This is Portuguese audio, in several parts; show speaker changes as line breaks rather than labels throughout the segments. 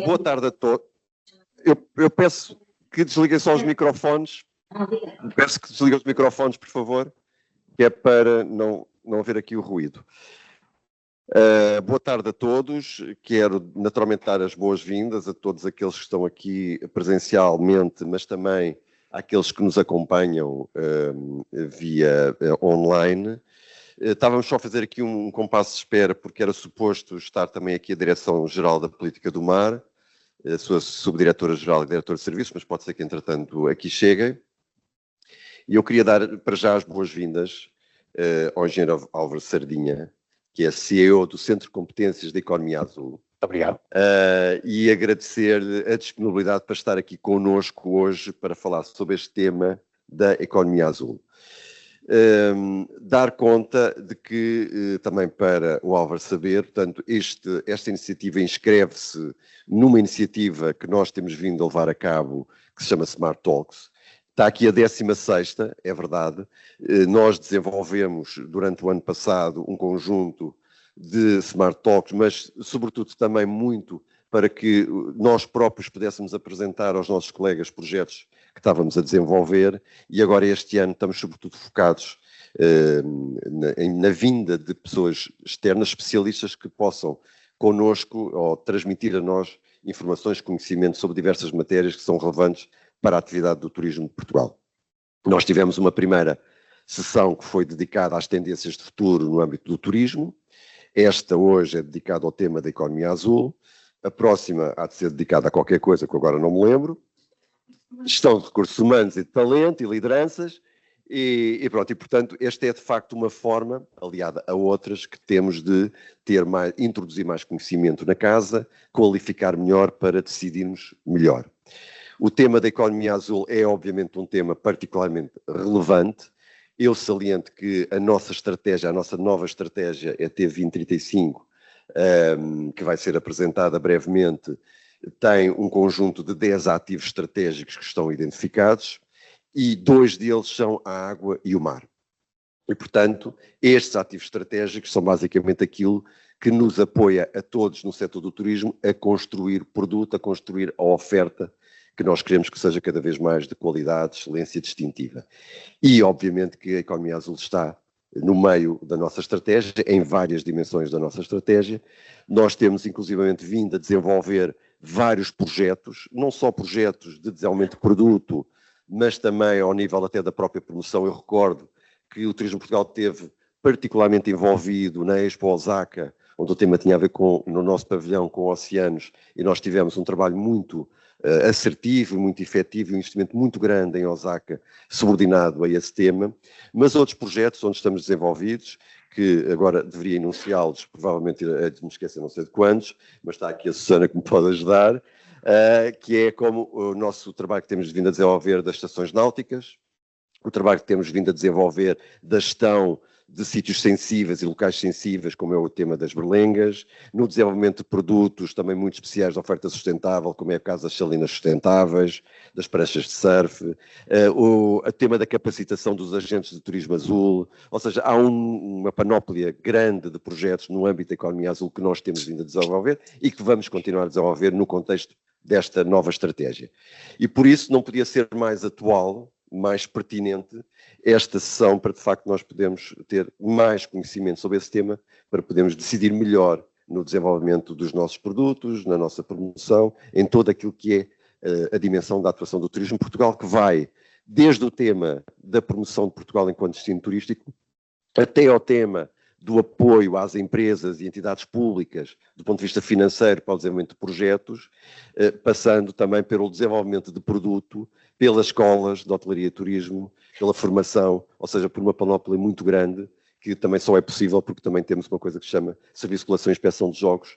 Boa tarde a todos. Eu peço que desliguem só os microfones. Peço que desliguem os microfones, por favor, que é para não haver aqui o ruído. Boa tarde a todos. Quero naturalmente dar as boas-vindas a todos aqueles que estão aqui presencialmente, mas também àqueles que nos acompanham via online. Estávamos só a fazer aqui um compasso de espera, porque era suposto estar também aqui a Direção-Geral da Política do Mar, a sua Subdiretora-Geral e Diretora de Serviços, mas pode ser que, entretanto, aqui cheguem. E eu queria dar para já as boas-vindas ao Engenheiro Álvaro Sardinha, que é CEO do Centro de Competências da Economia Azul.
Obrigado.
E agradecer-lhe a disponibilidade para estar aqui connosco hoje para falar sobre este tema da Economia Azul. Dar conta de que, também para o Álvaro saber, portanto, esta iniciativa inscreve-se numa iniciativa que nós temos vindo a levar a cabo, que se chama Smart Talks. Está aqui a 16ª, é verdade. Nós desenvolvemos, durante o ano passado, um conjunto de Smart Talks, mas, sobretudo, também muito para que nós próprios pudéssemos apresentar aos nossos colegas projetos que estávamos a desenvolver, e agora este ano estamos sobretudo focados na vinda de pessoas externas, especialistas que possam connosco ou transmitir a nós informações, conhecimento sobre diversas matérias que são relevantes para a atividade do turismo de Portugal. Nós tivemos uma primeira sessão que foi dedicada às tendências de futuro no âmbito do turismo. Esta hoje é dedicada ao tema da economia azul. A próxima há de ser dedicada a qualquer coisa que eu agora não me lembro. Gestão de recursos humanos e de talento e lideranças. E pronto, e portanto, esta é de facto uma forma, aliada a outras, que temos de introduzir mais conhecimento na casa, qualificar melhor para decidirmos melhor. O tema da economia azul é obviamente um tema particularmente relevante. Eu saliento que a nossa nova estratégia é T2035, que vai ser apresentada brevemente, tem um conjunto de 10 ativos estratégicos que estão identificados e 2 deles são a água e o mar. E, portanto, estes ativos estratégicos são basicamente aquilo que nos apoia a todos no setor do turismo a construir produto, a construir a oferta que nós queremos que seja cada vez mais de qualidade, excelência distintiva. E, obviamente, que a economia azul está no meio da nossa estratégia, em várias dimensões da nossa estratégia. Nós temos, inclusivamente, vindo a desenvolver vários projetos, não só projetos de desenvolvimento de produto, mas também ao nível até da própria promoção. Eu recordo que o Turismo Portugal esteve particularmente envolvido na Expo Osaka, onde o tema tinha a ver no nosso pavilhão com oceanos, e nós tivemos um trabalho muito assertivo, muito efetivo, um investimento muito grande em Osaka, subordinado a esse tema, mas outros projetos onde estamos desenvolvidos, que agora deveria enunciá-los, provavelmente me esquecer não sei de quantos, mas está aqui a Susana que me pode ajudar, que é como o nosso trabalho que temos vindo a desenvolver das estações náuticas, o trabalho que temos vindo a desenvolver da gestão de sítios sensíveis e locais sensíveis, como é o tema das berlengas, no desenvolvimento de produtos também muito especiais de oferta sustentável, como é o caso das salinas sustentáveis, das pranchas de surf, o tema da capacitação dos agentes de turismo azul, ou seja, há uma panóplia grande de projetos no âmbito da economia azul que nós temos vindo a desenvolver e que vamos continuar a desenvolver no contexto desta nova estratégia. E por isso não podia ser mais atual, mais pertinente esta sessão para de facto nós podermos ter mais conhecimento sobre esse tema, para podermos decidir melhor no desenvolvimento dos nossos produtos, na nossa promoção, em todo aquilo que é a dimensão da atuação do Turismo Portugal, que vai desde o tema da promoção de Portugal enquanto destino turístico, até ao tema do apoio às empresas e entidades públicas do ponto de vista financeiro para o desenvolvimento de projetos, passando também pelo desenvolvimento de produto, pelas escolas de hotelaria e turismo, pela formação, ou seja, por uma panóplia muito grande, que também só é possível porque também temos uma coisa que se chama Serviço de Regulação e Inspeção de Jogos,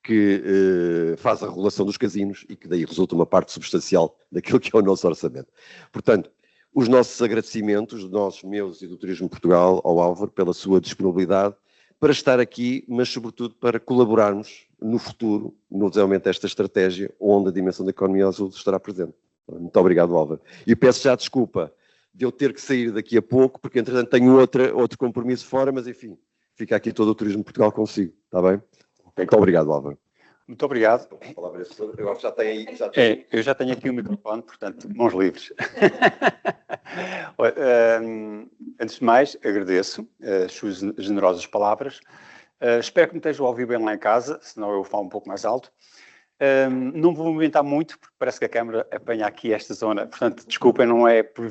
que faz a regulação dos casinos e que daí resulta uma parte substancial daquilo que é o nosso orçamento. Portanto, os nossos agradecimentos, meus e do Turismo Portugal, ao Álvaro, pela sua disponibilidade para estar aqui, mas sobretudo para colaborarmos no futuro, no desenvolvimento desta estratégia, onde a dimensão da economia azul estará presente. Muito obrigado, Álvaro. E peço já desculpa de eu ter que sair daqui a pouco, porque entretanto tenho outro compromisso fora, mas enfim, fica aqui todo o Turismo Portugal consigo, está bem? Muito obrigado, Álvaro.
Muito obrigado.
Eu acho que já tem aí.
Eu já tenho aqui o microfone, portanto, mãos livres. Antes de mais, agradeço as suas generosas palavras. Espero que me estejam a ouvir bem lá em casa, senão eu falo um pouco mais alto. Não vou movimentar muito, porque parece que a câmera apanha aqui esta zona. Portanto, desculpem, não é por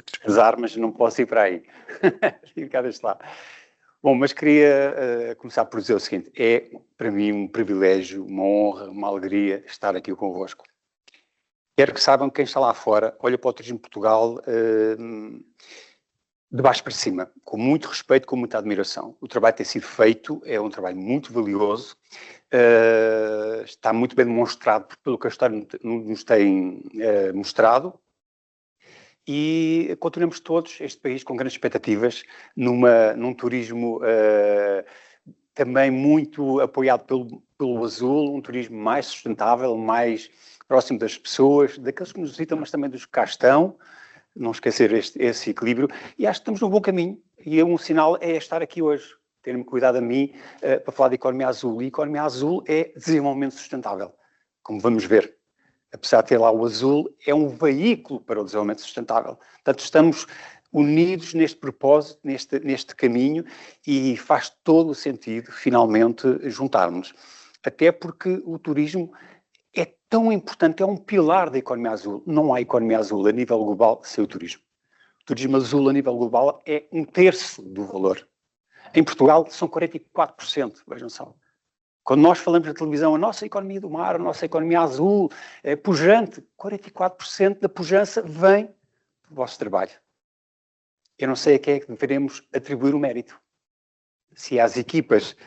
desprezar, mas não posso ir para aí. Ficar deste lado. Bom, mas queria começar por dizer o seguinte. É, para mim, um privilégio, uma honra, uma alegria estar aqui convosco. Quero que saibam que quem está lá fora olha para o Turismo de Portugal de baixo para cima, com muito respeito, com muita admiração. O trabalho que tem sido feito é um trabalho muito valioso, está muito bem demonstrado pelo que a história nos tem mostrado, e continuamos todos, este país, com grandes expectativas, num turismo também muito apoiado pelo Azul, um turismo mais sustentável, mais próximo das pessoas, daqueles que nos visitam, mas também dos que cá estão. Não esquecer esse equilíbrio, e acho que estamos no bom caminho, e um sinal é estar aqui hoje, ter-me cuidado a mim para falar de economia azul, e economia azul é desenvolvimento sustentável, como vamos ver. Apesar de ter lá o azul, é um veículo para o desenvolvimento sustentável. Portanto, estamos unidos neste propósito, neste caminho, e faz todo o sentido, finalmente, juntarmos. Até porque o turismo é tão importante, é um pilar da economia azul. Não há economia azul a nível global sem o turismo. O turismo azul a nível global é 1/3 do valor. Em Portugal são 44%, vejam só. Quando nós falamos na televisão, a nossa economia do mar, a nossa economia azul, é pujante, 44% da pujança vem do vosso trabalho. Eu não sei a quem é que deveremos atribuir o mérito. Se às equipas,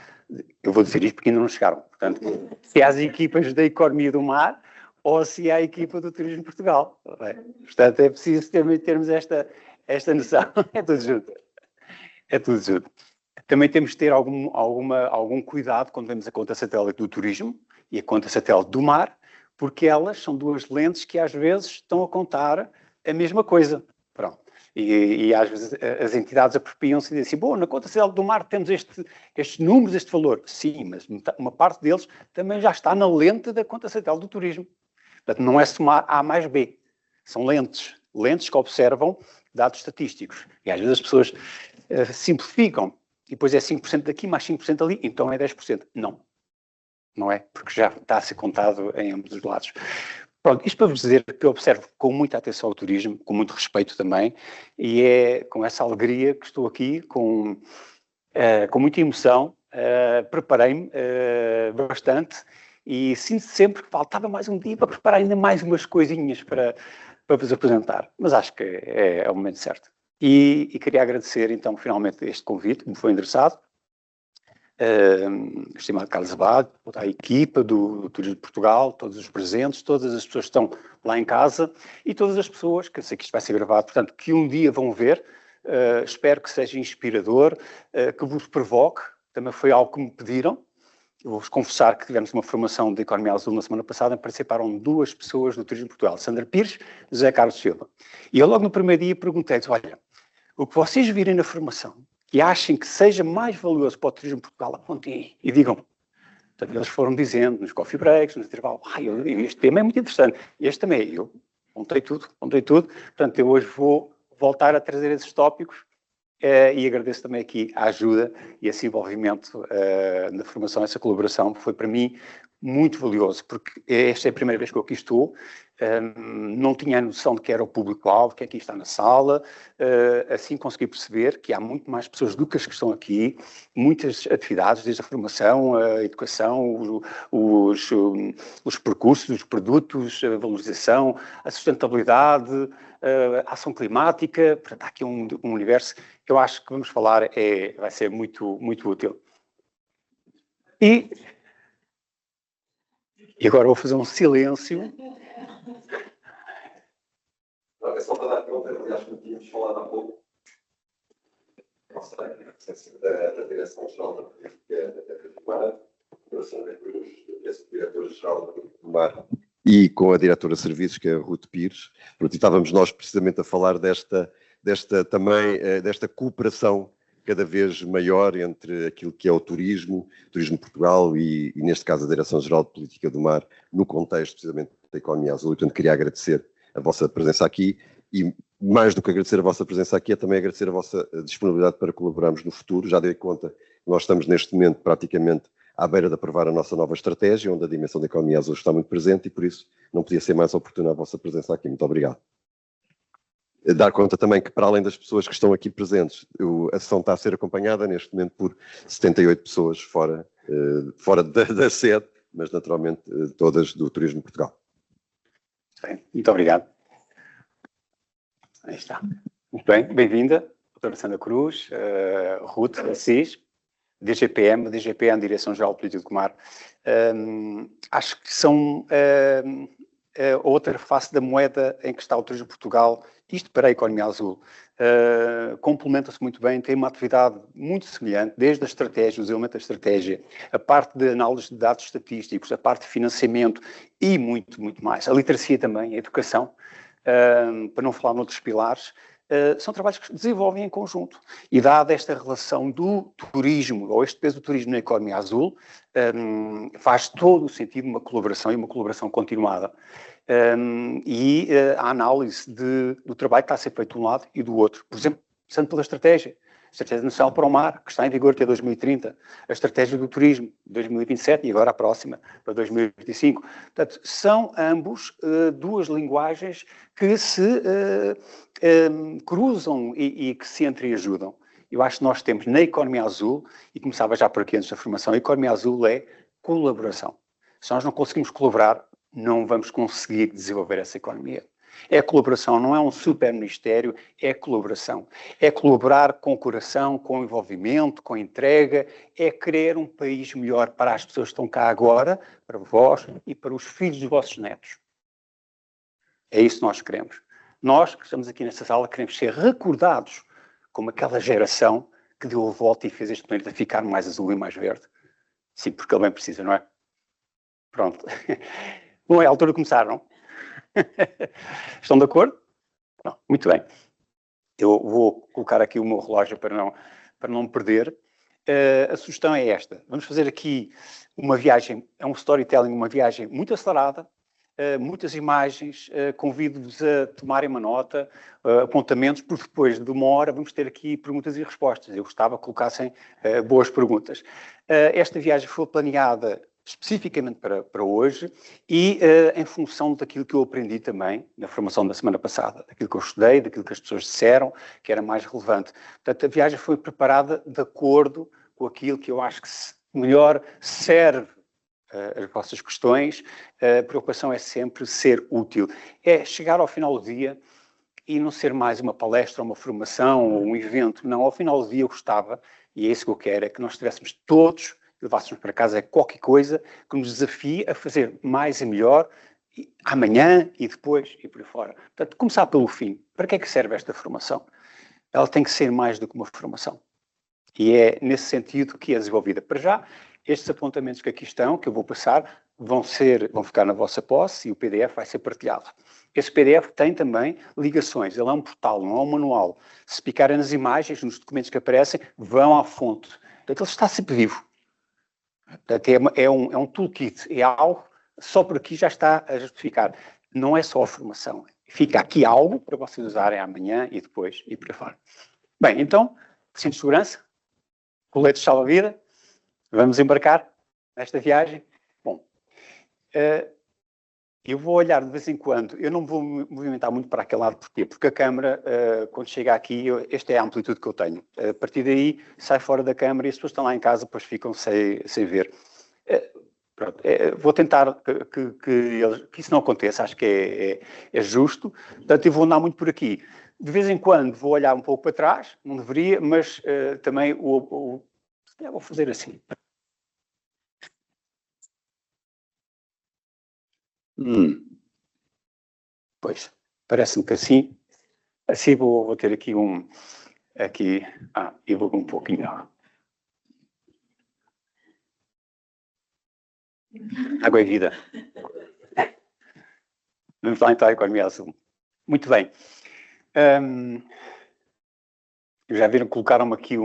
eu vou dizer isto porque ainda não chegaram, portanto, se às equipas da economia do mar ou se à equipa do Turismo de Portugal. Portanto, é preciso termos esta noção. É tudo junto. É tudo junto. Também temos de ter algum cuidado quando vemos a conta satélite do turismo e a conta satélite do mar, porque elas são duas lentes que às vezes estão a contar a mesma coisa. Pronto. E às vezes as entidades apropriam-se e dizem assim, bom, na conta satélite do mar temos estes números, este valor. Sim, mas uma parte deles também já está na lente da conta satélite do turismo. Portanto, não é somar A mais B. São lentes que observam dados estatísticos. E às vezes as pessoas simplificam. E depois é 5% daqui mais 5% ali, então é 10%. Não é, porque já está a ser contado em ambos os lados. Pronto, isto para vos dizer que eu observo com muita atenção o turismo, com muito respeito também, e é com essa alegria que estou aqui, com muita emoção, preparei-me bastante e sinto sempre que faltava mais um dia para preparar ainda mais umas coisinhas para vos apresentar, mas acho que é o momento certo. E queria agradecer, então, finalmente, este convite que me foi endereçado. Estimado Carlos Abad, toda a equipa do Turismo de Portugal, todos os presentes, todas as pessoas que estão lá em casa e todas as pessoas, que eu sei que isto vai ser gravado, portanto, que um dia vão ver. Espero que seja inspirador, que vos provoque. Também foi algo que me pediram. Eu vou-vos confessar que tivemos uma formação de Economia Azul na semana passada, em que participaram 2 pessoas do Turismo de Portugal, Sandra Pires e José Carlos Silva. E eu logo no primeiro dia perguntei-lhes, olha, o que vocês virem na formação, que achem que seja mais valioso para o Turismo de Portugal, apontem e digam. Portanto, eles foram dizendo nos coffee breaks, nos intervalos, este tema é muito interessante. Este também é eu. Apontei tudo. Portanto, eu hoje vou voltar a trazer esses tópicos e agradeço também aqui a ajuda e esse envolvimento na formação, essa colaboração, foi para mim muito valioso, porque esta é a primeira vez que eu aqui estou, não tinha a noção de que era o público-alvo, que aqui está na sala, assim consegui perceber que há muito mais pessoas do que as que estão aqui, muitas atividades, desde a formação, a educação, os percursos, os produtos, a valorização, a sustentabilidade, a ação climática. Portanto, há aqui um universo que eu acho que vamos falar, vai ser muito, muito útil. E agora vou fazer um silêncio.
É só para dar conta, aliás, que tínhamos falado há pouco, da Direção-Geral da Política do Mar, esse Diretor-Geral do Mar, e com a Diretora de Serviços, que é a Ruth Pires. Pronto, e estávamos nós precisamente a falar desta cooperação cada vez maior entre aquilo que é o turismo Portugal e neste caso, a Direção-Geral de Política do Mar, no contexto, precisamente, da economia azul. E, portanto, queria agradecer a vossa presença aqui e, mais do que agradecer a vossa presença aqui, é também agradecer a vossa disponibilidade para colaborarmos no futuro. Já dei conta que nós estamos, neste momento, praticamente à beira de aprovar a nossa nova estratégia, onde a dimensão da economia azul está muito presente e, por isso, não podia ser mais oportuna a vossa presença aqui. Muito obrigado. Dar conta também que, para além das pessoas que estão aqui presentes, a sessão está a ser acompanhada neste momento por 78 pessoas fora da sede, mas naturalmente todas do Turismo Portugal.
Bem, muito obrigado. Aí está. Muito bem, bem-vinda, doutora Sandra Cruz, Ruth Assis, DGPM, Direção-Geral de Política do Mar. Acho que são outra face da moeda em que está o Turismo Portugal, isto para a economia azul. Complementa-se muito bem, tem uma atividade muito semelhante, desde a estratégia, os elementos da estratégia, a parte de análise de dados estatísticos, a parte de financiamento e muito, muito mais. A literacia também, a educação, para não falar noutros pilares. São trabalhos que se desenvolvem em conjunto. E dada esta relação do turismo, ou este peso do turismo na economia azul, faz todo o sentido uma colaboração e uma colaboração continuada. A análise do trabalho que está a ser feito de um lado e do outro. Por exemplo, começando pela estratégia nacional para o mar, que está em vigor até 2030, a estratégia do turismo, 2027 e agora a próxima, para 2025. Portanto, são ambos duas linguagens que se cruzam e que se entreajudam. Eu acho que nós temos na economia azul, e começava já por aqui antes da formação, a economia azul é colaboração. Se nós não conseguimos colaborar, não vamos conseguir desenvolver essa economia. É colaboração, não é um super-ministério, é colaboração. É colaborar com o coração, com o envolvimento, com a entrega, é querer um país melhor para as pessoas que estão cá agora, para vós e para os filhos dos vossos netos. É isso que nós queremos. Nós, que estamos aqui nesta sala, queremos ser recordados como aquela geração que deu a volta e fez este planeta ficar mais azul e mais verde. Sim, porque ele bem precisa, não é? Pronto. Bom, é a altura de começar, não? Estão de acordo? Não, muito bem. Eu vou colocar aqui o meu relógio para não me perder. A sugestão é esta. Vamos fazer aqui uma viagem, é um storytelling, uma viagem muito acelerada, muitas imagens, convido-vos a tomarem uma nota, apontamentos, porque depois de uma hora vamos ter aqui perguntas e respostas. Eu gostava que colocassem boas perguntas. Esta viagem foi planeada especificamente para hoje e em função daquilo que eu aprendi também na formação da semana passada, daquilo que eu estudei, daquilo que as pessoas disseram que era mais relevante. Portanto, a viagem foi preparada de acordo com aquilo que eu acho que melhor serve as vossas questões. A preocupação é sempre ser útil. É chegar ao final do dia e não ser mais uma palestra, uma formação ou um evento. Não, ao final do dia eu gostava, e é isso que eu quero, é que nós estivéssemos todos, levássemos para casa qualquer coisa que nos desafie a fazer mais e melhor amanhã e depois e por aí fora. Portanto, começar pelo fim. Para que é que serve esta formação? Ela tem que ser mais do que uma formação. E é nesse sentido que é desenvolvida. Para já, estes apontamentos que aqui estão, que eu vou passar, vão ficar na vossa posse e o PDF vai ser partilhado. Esse PDF tem também ligações. Ele é um portal, não é um manual. Se picarem nas imagens, nos documentos que aparecem, vão à fonte. Portanto, ele está sempre vivo. Portanto, é um toolkit, é algo, só por aqui já está a justificar. Não é só a formação, fica aqui algo para vocês usarem amanhã e depois e por aí fora. Bem, então, cinto de segurança, colete de salva-vida, vamos embarcar nesta viagem. Bom, eu vou olhar de vez em quando, eu não vou me movimentar muito para aquele lado, porquê? Porque a câmara, quando chega aqui, esta é a amplitude que eu tenho. A partir daí, sai fora da câmara e as pessoas estão lá em casa, depois ficam sem ver. Pronto, vou tentar que isso não aconteça, acho que é justo. Portanto, eu vou andar muito por aqui. De vez em quando vou olhar um pouco para trás, não deveria, mas também vou fazer assim. Pois, parece-me que assim vou ter aqui eu vou um pouquinho. Água é vida. Vamos lá então à economia azul. Muito bem. Já viram, colocaram-me aqui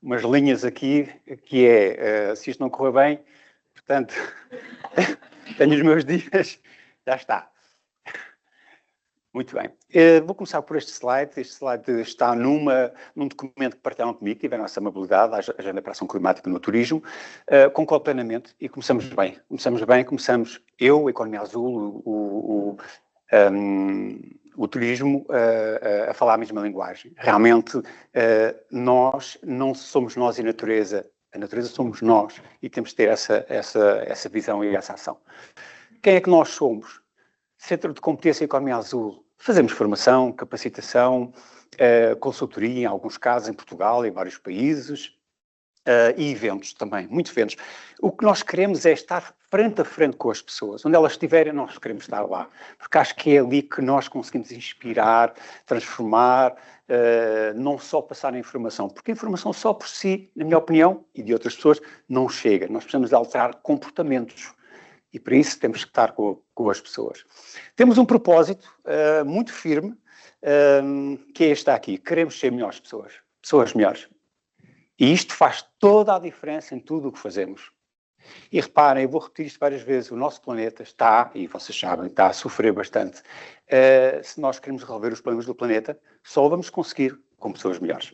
umas linhas aqui, que é, se isto não correr bem, portanto, tenho os meus dias, já está. Muito bem. Vou começar por este slide. Este slide está num documento que partilharam comigo, tiveram essa amabilidade, a Agenda para a Ação Climática no Turismo, concordo plenamente e começamos bem. Começamos eu, a Economia Azul, o turismo, a falar a mesma linguagem. Realmente, nós não somos nós e a natureza somos nós e temos de ter essa visão e essa ação. Quem é que nós somos? Centro de Competência e Economia Azul. Fazemos formação, capacitação, consultoria, em alguns casos, em Portugal, em vários países, e eventos também, muitos eventos. O que nós queremos é estar frente a frente com as pessoas. Onde elas estiverem, nós queremos estar lá. Porque acho que é ali que nós conseguimos inspirar, transformar, não só passar a informação. Porque a informação só por si, na minha opinião, e de outras pessoas, não chega. Nós precisamos de alterar comportamentos. E para isso temos que estar com as pessoas. Temos um propósito muito firme, que é este aqui. Queremos ser melhores pessoas. Pessoas melhores. E isto faz toda a diferença em tudo o que fazemos. E reparem, eu vou repetir isto várias vezes, o nosso planeta está, e vocês sabem, está a sofrer bastante. Se nós queremos resolver os problemas do planeta, só o vamos conseguir com pessoas melhores.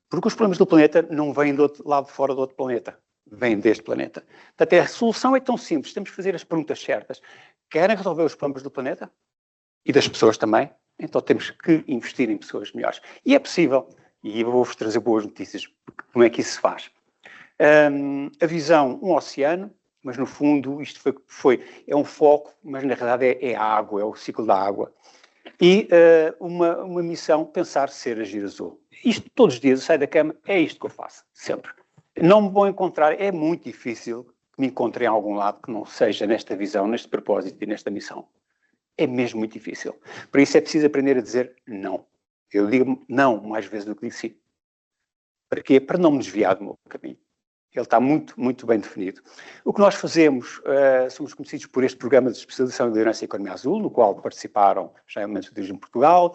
Porque os problemas do planeta não vêm do outro lado de fora do outro planeta. Vêm deste planeta. Portanto, a solução é tão simples. Temos que fazer as perguntas certas. Querem resolver os problemas do planeta? E das pessoas também? Então temos que investir em pessoas melhores. E é possível. E eu vou-vos trazer boas notícias. Como é que isso se faz? A visão, um oceano, mas no fundo isto é um foco, mas na realidade é a água, é o ciclo da água. E uma missão, pensar ser agir azul. Isto todos os dias eu saio da cama, é isto que eu faço, sempre. Não me vou encontrar, é muito difícil que me encontre em algum lado que não seja nesta visão, neste propósito e nesta missão. É mesmo muito difícil. Por isso é preciso aprender a dizer não. Eu digo não mais vezes do que digo sim. Para quê? Para não me desviar do meu caminho. Ele está muito, muito bem definido. O que nós fazemos, somos conhecidos por este programa de especialização em liderança e economia azul, no qual participaram já elementos do turismo em Portugal,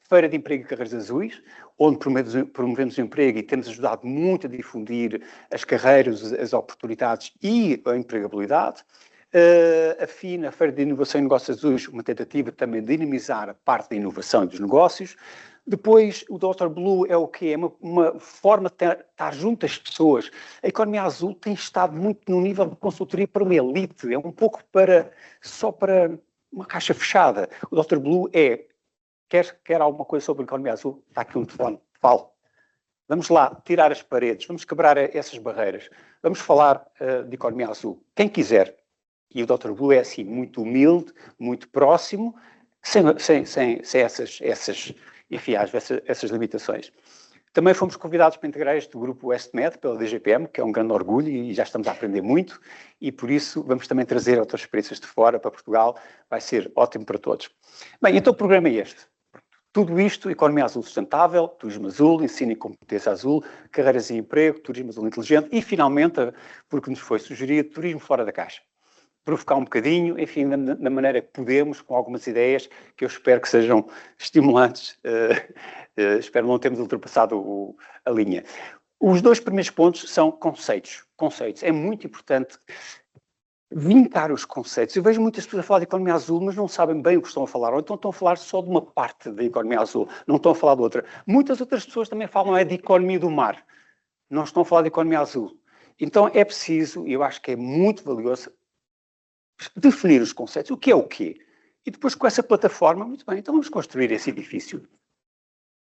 Feira de Emprego e Carreiras Azuis, onde promovemos o emprego e temos ajudado muito a difundir as carreiras, as oportunidades e a empregabilidade. A FINA, a Feira de Inovação e Negócios Azuis, uma tentativa também de dinamizar a parte da inovação e dos negócios. Depois, o Dr. Blue é o quê? É uma forma de estar junto às pessoas. A economia azul tem estado muito no nível de consultoria para uma elite, é um pouco só para uma caixa fechada. O Dr. Blue quer alguma coisa sobre a economia azul? Está aqui um telefone, fale. Vamos lá tirar as paredes, vamos quebrar essas barreiras, vamos falar de economia azul. Quem quiser. E o Dr. Blue é assim, muito humilde, muito próximo, sem essas limitações. Também fomos convidados para integrar este grupo WestMed pela DGPM, que é um grande orgulho e já estamos a aprender muito, e por isso vamos também trazer outras experiências de fora para Portugal, vai ser ótimo para todos. Bem, então o programa é este. Tudo isto, economia azul sustentável, turismo azul, ensino e competência azul, carreiras e emprego, turismo azul inteligente e, finalmente, porque nos foi sugerido, turismo fora da caixa. Provocar um bocadinho, enfim, da maneira que podemos, com algumas ideias que eu espero que sejam estimulantes, espero não termos ultrapassado a linha. Os dois primeiros pontos são conceitos. Conceitos. É muito importante vincar os conceitos. Eu vejo muitas pessoas a falar de economia azul, mas não sabem bem o que estão a falar, ou então estão a falar só de uma parte da economia azul, não estão a falar de outra. Muitas outras pessoas também falam de economia do mar, não estão a falar de economia azul. Então é preciso, e eu acho que é muito valioso, definir os conceitos, o que é o quê. E depois com essa plataforma, muito bem, então vamos construir esse edifício.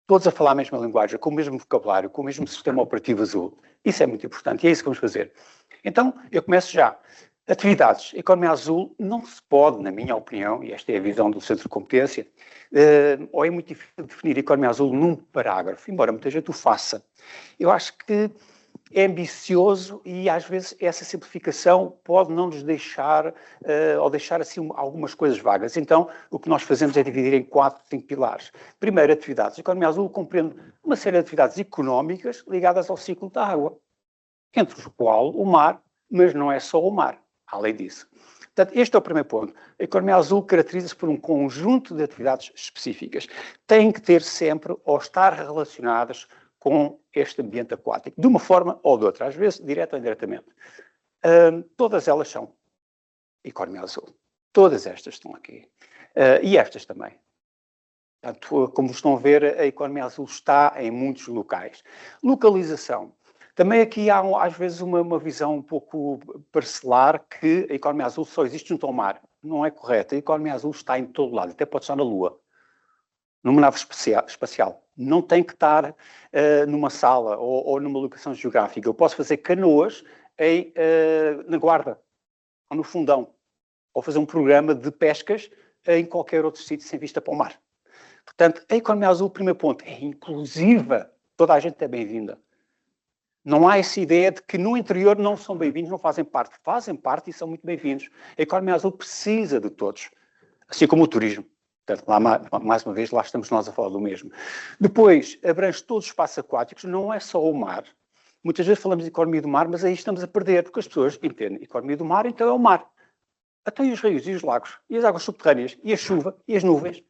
Todos a falar a mesma linguagem, com o mesmo vocabulário, com o mesmo sistema operativo azul. Isso é muito importante e é isso que vamos fazer. Então, eu começo já. Atividades. Economia azul não se pode, na minha opinião, e esta é a visão do Centro de Competência, ou é muito difícil definir a economia azul num parágrafo, embora muita gente o faça. Eu acho que é ambicioso e às vezes essa simplificação pode não nos deixar, ou deixar assim algumas coisas vagas. Então, o que nós fazemos é dividir em 4, 5 pilares. Primeiro, atividades. A economia azul compreende uma série de atividades económicas ligadas ao ciclo da água, entre os quais o mar, mas não é só o mar, além disso. Portanto, este é o primeiro ponto. A economia azul caracteriza-se por um conjunto de atividades específicas. Têm que ter sempre ou estar relacionadas com este ambiente aquático, de uma forma ou de outra, às vezes direta ou indiretamente. Todas elas são economia azul. Todas estas estão aqui. E estas também. Portanto, como estão a ver, a economia azul está em muitos locais. Localização. Também aqui há, às vezes, uma visão um pouco parcelar que a economia azul só existe junto ao mar. Não é correto. A economia azul está em todo lado. Até pode estar na Lua. Numa nave espacial. Não tem que estar numa sala ou numa locação geográfica. Eu posso fazer canoas na Guarda, ou no Fundão, ou fazer um programa de pescas em qualquer outro sítio sem vista para o mar. Portanto, a economia azul, o primeiro ponto, é inclusiva. Toda a gente é bem-vinda. Não há essa ideia de que no interior não são bem-vindos, não fazem parte. Fazem parte e são muito bem-vindos. A economia azul precisa de todos, assim como o turismo. Portanto, lá, mais uma vez, lá estamos nós a falar do mesmo. Depois, abrange todos os espaços aquáticos, não é só o mar. Muitas vezes falamos de economia do mar, mas aí estamos a perder, porque as pessoas entendem economia do mar, então é o mar. Até e os rios, e os lagos, e as águas subterrâneas, e a chuva, e as nuvens.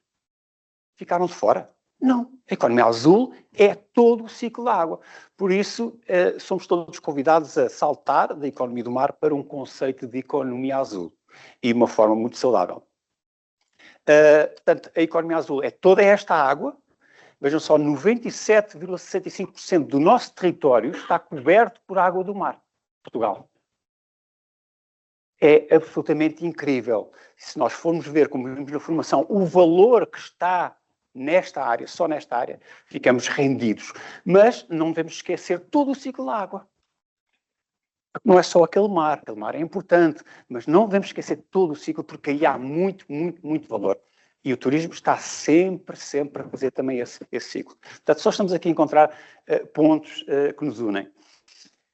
Ficaram de fora? Não. A economia azul é todo o ciclo da água. Por isso, somos todos convidados a saltar da economia do mar para um conceito de economia azul. E uma forma muito saudável. Portanto, a economia azul é toda esta água. Vejam só, 97,65% do nosso território está coberto por água do mar. Portugal. É absolutamente incrível. Se nós formos ver, como vimos na formação, o valor que está nesta área, só nesta área, ficamos rendidos. Mas não devemos esquecer todo o ciclo da água. Não é só aquele mar é importante, mas não devemos esquecer todo o ciclo, porque aí há muito, muito, muito valor. E o turismo está sempre, sempre a fazer também esse ciclo. Portanto, só estamos aqui a encontrar pontos que nos unem.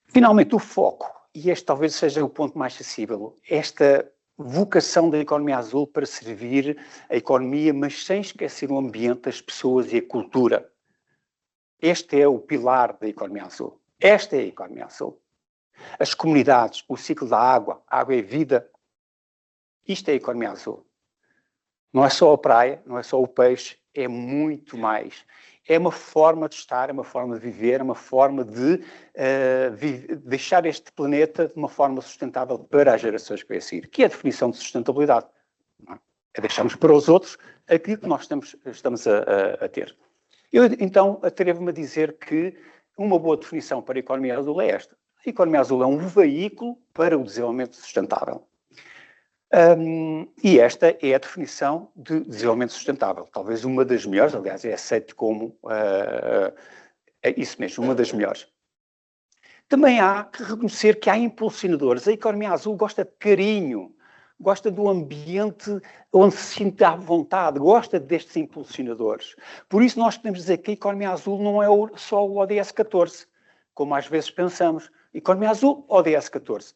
Finalmente, o foco, e este talvez seja o ponto mais sensível, esta vocação da economia azul para servir a economia, mas sem esquecer o ambiente, as pessoas e a cultura. Este é o pilar da economia azul. Esta é a economia azul. As comunidades, o ciclo da água, a água é vida. Isto é a economia azul. Não é só a praia, não é só o peixe, é muito mais. É uma forma de estar, é uma forma de viver, é uma forma de deixar este planeta de uma forma sustentável para as gerações que vêm a seguir, que é a definição de sustentabilidade. É deixarmos para os outros aquilo que nós estamos a ter. Eu, então, atrevo-me a dizer que uma boa definição para a economia azul é esta. A economia azul é um veículo para o desenvolvimento sustentável. E esta é a definição de desenvolvimento sustentável. Talvez uma das melhores, aliás, é aceito como é isso mesmo, uma das melhores. Também há que reconhecer que há impulsionadores. A economia azul gosta de carinho, gosta do ambiente onde se sente à vontade, gosta destes impulsionadores. Por isso nós podemos dizer que a economia azul não é só o ODS 14, como às vezes pensamos. Economia azul, ODS 14.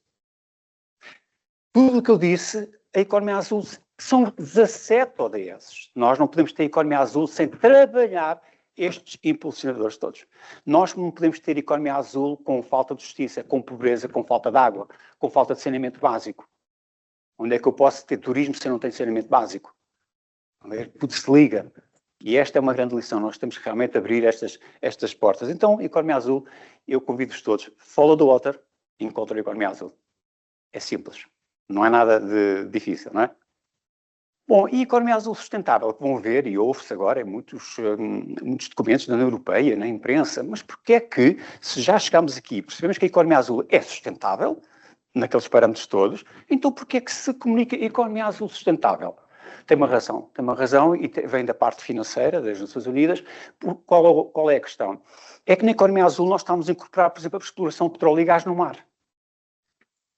Tudo o que eu disse, a economia azul são 17 ODS. Nós não podemos ter economia azul sem trabalhar estes impulsionadores todos. Nós não podemos ter economia azul com falta de justiça, com pobreza, com falta de água, com falta de saneamento básico. Onde é que eu posso ter turismo se eu não tenho saneamento básico? Tudo se liga. E esta é uma grande lição. Nós temos que realmente abrir estas portas. Então, economia azul, eu convido-vos todos. Follow the water, encontra a economia azul. É simples. Não é nada de difícil, não é? Bom, e a economia azul sustentável, que vão ver, e ouve-se agora em muitos documentos da União Europeia, na imprensa, mas porquê é que, se já chegamos aqui e percebemos que a economia azul é sustentável, naqueles parâmetros todos, então porquê é que se comunica economia azul sustentável? Tem uma razão e vem da parte financeira das Nações Unidas. Qual é a questão? É que na economia azul nós estamos a incorporar, por exemplo, a exploração de petróleo e gás no mar.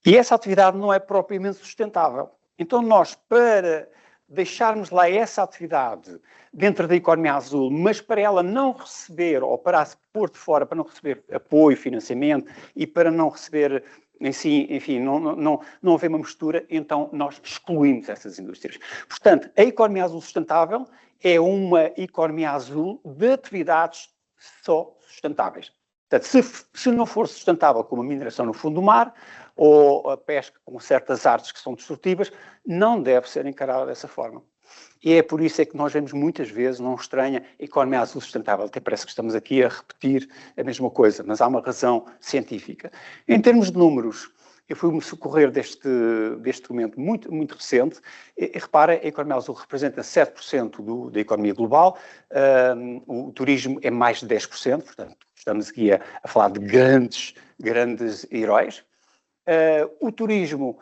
E essa atividade não é propriamente sustentável. Então nós, para deixarmos lá essa atividade dentro da economia azul, mas para ela não receber, ou para se pôr de fora, para não receber apoio, financiamento e para não receber, enfim, não haver uma mistura, então nós excluímos essas indústrias. Portanto, a economia azul sustentável é uma economia azul de atividades só sustentáveis. Portanto, se não for sustentável como a mineração no fundo do mar ou a pesca com certas artes que são destrutivas, não deve ser encarada dessa forma. E é por isso é que nós vemos muitas vezes, não estranha, a economia azul sustentável. Até parece que estamos aqui a repetir a mesma coisa, mas há uma razão científica. Em termos de números, eu fui-me socorrer deste documento muito recente, e repara, a economia azul representa 7% da economia global, o turismo é mais de 10%, portanto, estamos aqui a falar de grandes heróis. O turismo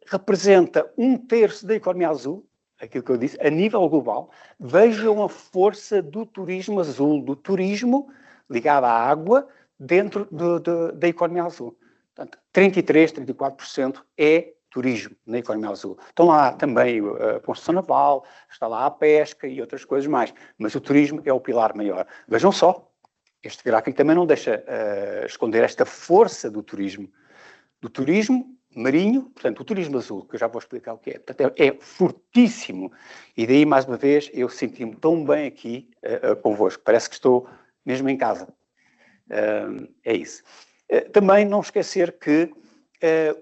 representa 1/3 da economia azul, aquilo que eu disse, a nível global. Vejam a força do turismo azul, do turismo ligado à água dentro da economia azul. Portanto, 33%, 34% é turismo na economia azul. Estão lá também a construção naval, está lá a pesca e outras coisas mais, mas o turismo é o pilar maior. Vejam só, este gráfico também não deixa esconder esta força do turismo marinho, portanto, o turismo azul, que eu já vou explicar o que é. Portanto, é fortíssimo. E daí, mais uma vez, eu senti-me tão bem aqui convosco. Parece que estou mesmo em casa. É isso. Também não esquecer que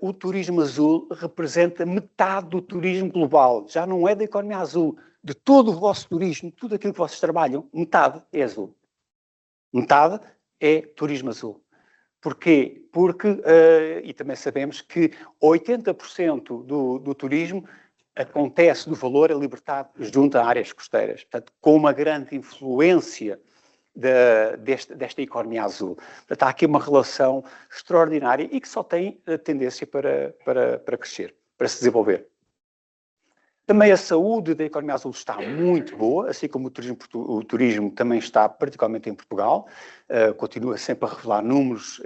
o turismo azul representa metade do turismo global. Já não é da economia azul. De todo o vosso turismo, tudo aquilo que vocês trabalham, metade é azul. Metade é turismo azul. Porquê? Porque, e também sabemos que 80% do turismo acontece, do valor é libertado junto a áreas costeiras. Portanto, com uma grande influência desta economia azul. Portanto, há aqui uma relação extraordinária e que só tem tendência para crescer, para se desenvolver. Também a saúde da economia azul está muito boa, assim como o turismo também está, particularmente em Portugal. Continua sempre a revelar números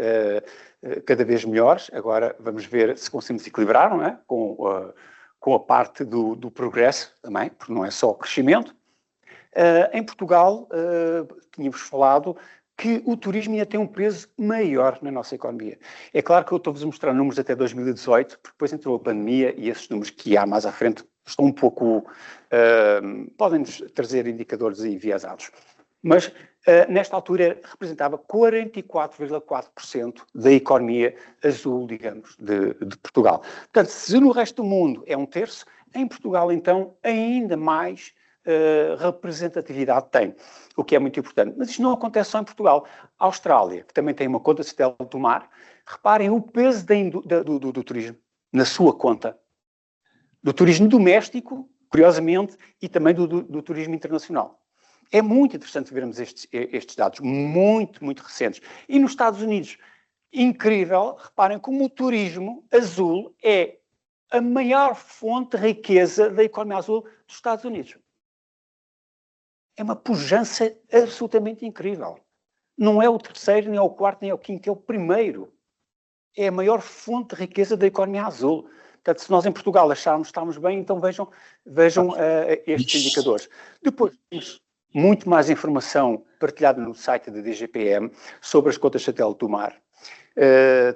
cada vez melhores. Agora vamos ver se conseguimos equilibrar, não é? Com a parte do progresso também, porque não é só o crescimento. Em Portugal, tínhamos falado que o turismo ia ter um peso maior na nossa economia. É claro que eu estou-vos a mostrar números até 2018, porque depois entrou a pandemia e esses números que há mais à frente estão um pouco... podem-nos trazer indicadores enviesados. Mas, nesta altura, representava 44,4% da economia azul, digamos, de Portugal. Portanto, se no resto do mundo é 1/3, em Portugal, então, ainda mais representatividade tem, o que é muito importante. Mas isto não acontece só em Portugal. A Austrália, que também tem uma conta de satélite do mar, reparem o peso do turismo na sua conta. Do turismo doméstico, curiosamente, e também do turismo internacional. É muito interessante vermos estes dados, muito recentes. E nos Estados Unidos, incrível, reparem como o turismo azul é a maior fonte de riqueza da economia azul dos Estados Unidos. É uma pujança absolutamente incrível. Não é o terceiro, nem é o quarto, nem é o quinto, é o primeiro. É a maior fonte de riqueza da economia azul. Portanto, se nós em Portugal acharmos que estamos bem, então vejam estes indicadores. Depois temos muito mais informação partilhada no site da DGPM sobre as contas satélite do mar.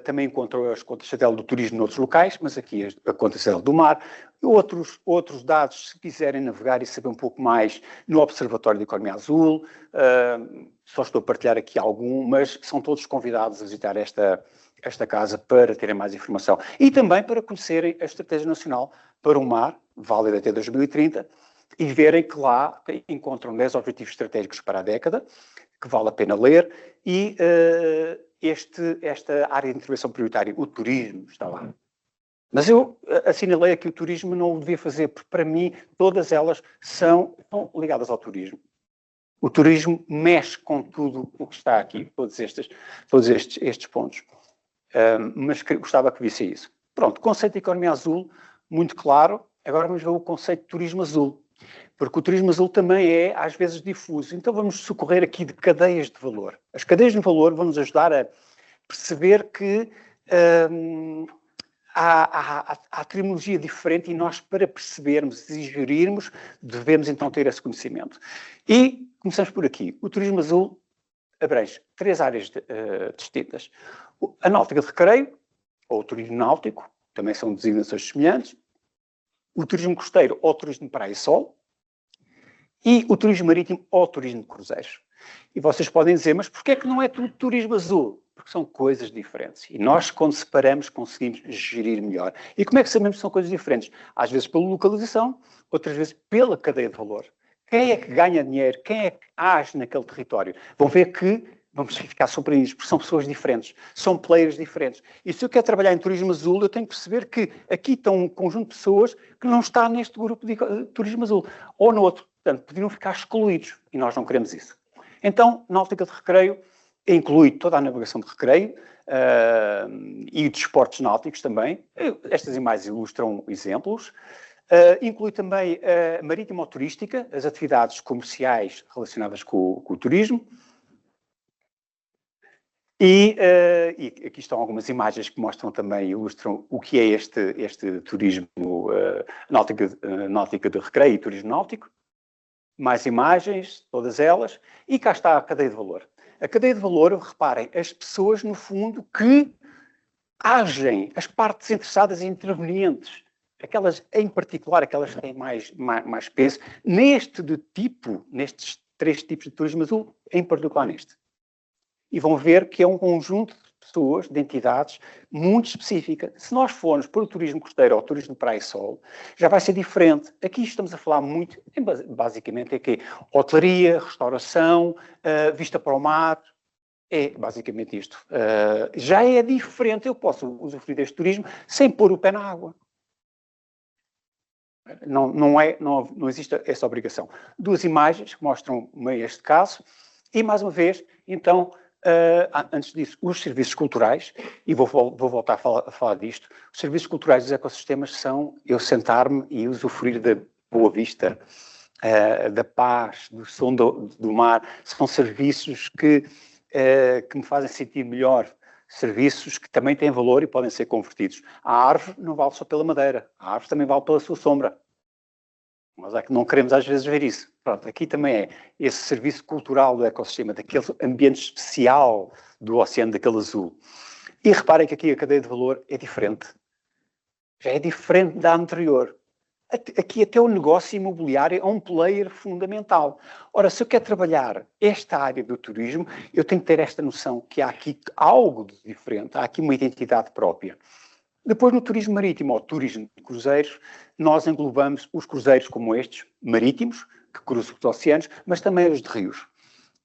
Também encontram as contas satélite do turismo noutros locais, mas aqui a conta satélite do mar. Outros dados, se quiserem navegar e saber um pouco mais, no Observatório da Economia Azul. Só estou a partilhar aqui algum, mas são todos convidados a visitar esta casa para terem mais informação. E também para conhecerem a Estratégia Nacional para o Mar, válida até 2030, e verem que lá encontram 10 objetivos estratégicos para a década, que vale a pena ler, e esta área de intervenção prioritária, o turismo, está lá. Mas eu assinalei aqui o turismo, não o devia fazer, porque para mim todas elas são ligadas ao turismo. O turismo mexe com tudo o que está aqui, todos estes pontos. Mas gostava que visse isso. Pronto, conceito de economia azul, muito claro. Agora vamos ver o conceito de turismo azul. Porque o turismo azul também é, às vezes, difuso. Então vamos socorrer aqui de cadeias de valor. As cadeias de valor vão nos ajudar a perceber que há terminologia diferente e nós, para percebermos e gerirmos, devemos então ter esse conhecimento. E começamos por aqui. O turismo azul abrange 3 áreas distintas. A náutica de recreio, ou o turismo náutico, também são designações semelhantes. O turismo costeiro, ou turismo de praia e sol. E o turismo marítimo, ou turismo de cruzeiros. E vocês podem dizer, mas porquê é que não é tudo turismo azul? Porque são coisas diferentes. E nós, quando separamos, conseguimos gerir melhor. E como é que sabemos que são coisas diferentes? Às vezes pela localização, outras vezes pela cadeia de valor. Quem é que ganha dinheiro? Quem é que age naquele território? Vão ver que vamos ficar surpreendidos, porque são pessoas diferentes, são players diferentes. E se eu quero trabalhar em turismo azul, eu tenho que perceber que aqui estão um conjunto de pessoas que não está neste grupo de turismo azul, ou no outro. Portanto, podiam ficar excluídos, e nós não queremos isso. Então, náutica de recreio inclui toda a navegação de recreio e desportos náuticos também. Estas imagens ilustram exemplos. Inclui também a marítimo-turística, as atividades comerciais relacionadas com o turismo. E aqui estão algumas imagens que mostram também, ilustram o que é este turismo náutica de recreio e turismo náutico. Mais imagens, todas elas. E cá está a cadeia de valor. A cadeia de valor, reparem, as pessoas, no fundo, que agem, as partes interessadas e intervenientes, aquelas, em particular, aquelas que têm mais peso, nestes 3 tipos de turismo azul, em particular neste. E vão ver que é um conjunto de pessoas, de entidades, muito específica. Se nós formos para o turismo costeiro ou o turismo de praia e sol, já vai ser diferente. Aqui estamos a falar muito, basicamente, é que hotelaria, restauração, vista para o mar, é basicamente isto. Já é diferente, eu posso usufruir deste turismo sem pôr o pé na água. Não existe essa obrigação. 2 imagens que mostram este caso, e mais uma vez, então, antes disso, os serviços culturais, e vou voltar a falar disto, os serviços culturais dos ecossistemas são eu sentar-me e usufruir da boa vista, da paz, do som do mar, são serviços que me fazem sentir melhor, serviços que também têm valor e podem ser convertidos. A árvore não vale só pela madeira, a árvore também vale pela sua sombra. Nós é que não queremos às vezes ver isso. Pronto, aqui também é esse serviço cultural do ecossistema, daquele ambiente especial do oceano, daquele azul. E reparem que aqui a cadeia de valor é diferente. Já é diferente da anterior. Aqui até o negócio imobiliário é um player fundamental. Ora, se eu quero trabalhar esta área do turismo, eu tenho que ter esta noção que há aqui algo de diferente, há aqui uma identidade própria. Depois, no turismo marítimo ou turismo de cruzeiros, nós englobamos os cruzeiros como estes, marítimos, que cruzam os oceanos, mas também os de rios.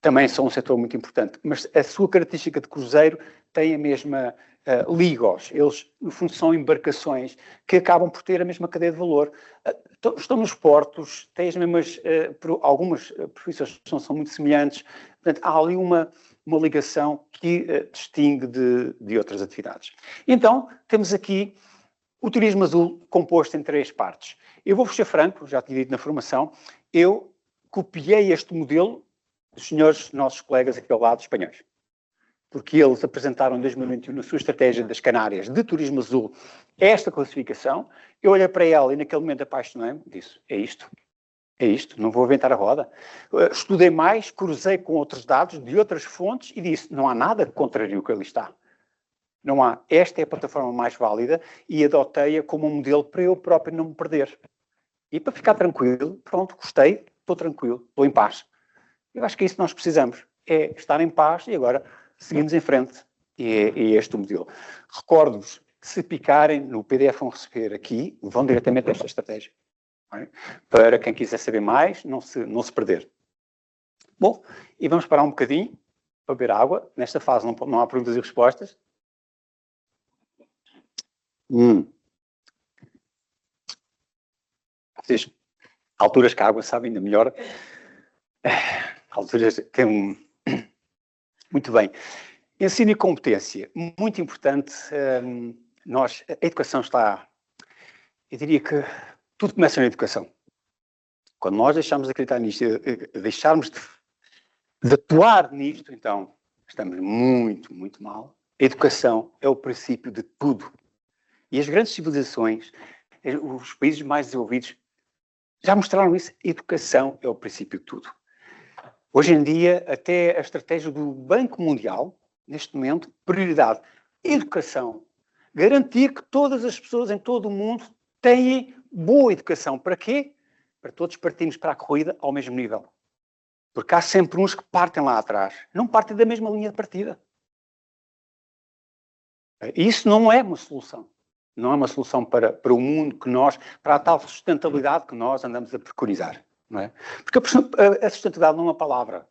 Também são um setor muito importante. Mas a sua característica de cruzeiro tem a mesma ligos. Eles, no fundo, são embarcações que acabam por ter a mesma cadeia de valor. Estão nos portos, têm as mesmas... algumas profissões são muito semelhantes. Portanto, há ali uma ligação que distingue de outras atividades. Então, temos aqui o turismo azul composto em 3 partes. Eu vou-vos ser franco, já tinha dito na formação, eu copiei este modelo dos senhores, nossos colegas aqui ao lado, espanhóis. Porque eles apresentaram em 2021, na sua estratégia das Canárias de turismo azul, esta classificação. Eu olhei para ela e naquele momento apaixonei-me, disse, é isto, não vou inventar a roda. Estudei mais, cruzei com outros dados de outras fontes e disse, não há nada que contrarie o que ali está. Não há. Esta é a plataforma mais válida e adotei-a como um modelo para eu próprio não me perder. E para ficar tranquilo, pronto, gostei, estou tranquilo, estou em paz. Eu acho que é isso que nós precisamos, é estar em paz e agora seguimos em frente. E é este o modelo. Recordo-vos que se picarem no PDF vão receber aqui, vão diretamente a esta estratégia. Para quem quiser saber mais, não se perder. Bom, e vamos parar um bocadinho para beber água. Nesta fase não há perguntas e respostas. Vocês, alturas que a água sabe ainda melhor. Alturas que Muito bem. Ensino e competência. Muito importante. A educação está... Eu diria que tudo começa na educação. Quando nós deixarmos de acreditar nisto, deixarmos de atuar nisto, então estamos muito, muito mal. A educação é o princípio de tudo. E as grandes civilizações, os países mais desenvolvidos, já mostraram isso. A educação é o princípio de tudo. Hoje em dia, até a estratégia do Banco Mundial, neste momento, prioridade, educação. Garantir que todas as pessoas em todo o mundo têm boa educação. Para quê? Para todos partirmos para a corrida ao mesmo nível. Porque há sempre uns que partem lá atrás. Não partem da mesma linha de partida. Isso não é uma solução. Não é uma solução para o mundo que nós, para a tal sustentabilidade que nós andamos a preconizar. Não é? Porque a sustentabilidade não é uma palavra.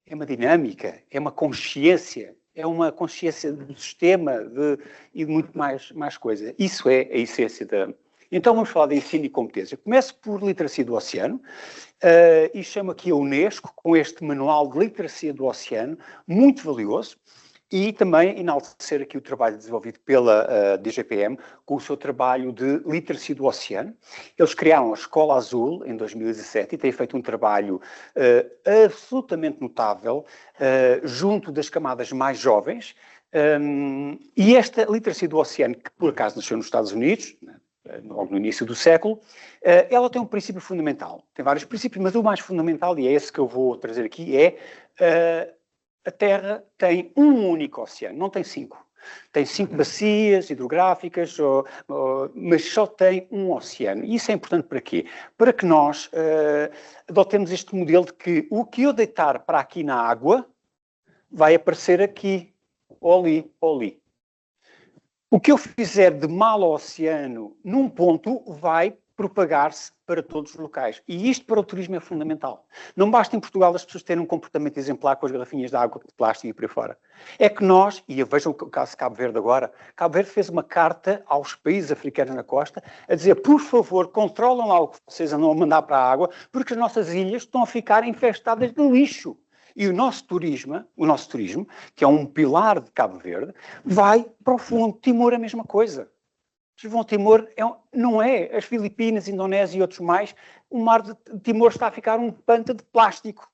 É uma dinâmica, é uma consciência do sistema e de muito mais coisa. Isso é a essência da... Então vamos falar de ensino e competência. Começo por literacia do oceano e chamo aqui a Unesco com este manual de literacia do oceano, muito valioso, e também enaltecer aqui o trabalho desenvolvido pela DGPM com o seu trabalho de literacia do oceano. Eles criaram a Escola Azul em 2017 e têm feito um trabalho absolutamente notável junto das camadas mais jovens. E esta literacia do oceano, que por acaso nasceu nos Estados Unidos, logo no início do século, ela tem um princípio fundamental. Tem vários princípios, mas o mais fundamental, e é esse que eu vou trazer aqui, é a Terra tem um único oceano, não tem 5. Tem 5 bacias hidrográficas, mas só tem um oceano. E isso é importante para quê? Para que nós adotemos este modelo de que o que eu deitar para aqui na água vai aparecer aqui, ou ali, ou ali. O que eu fizer de mal ao oceano num ponto vai propagar-se para todos os locais. E isto para o turismo é fundamental. Não basta em Portugal as pessoas terem um comportamento exemplar com as garrafinhas de água de plástico e por aí fora. É que nós, e vejam o caso de Cabo Verde agora, Cabo Verde fez uma carta aos países africanos na costa a dizer, por favor, controlam lá o que vocês andam a mandar para a água, porque as nossas ilhas estão a ficar infestadas de lixo. E o nosso turismo, que é um pilar de Cabo Verde, vai para o fundo. Timor é a mesma coisa. Timor não é as Filipinas, Indonésia e outros mais. O mar de Timor está a ficar um panta de plástico.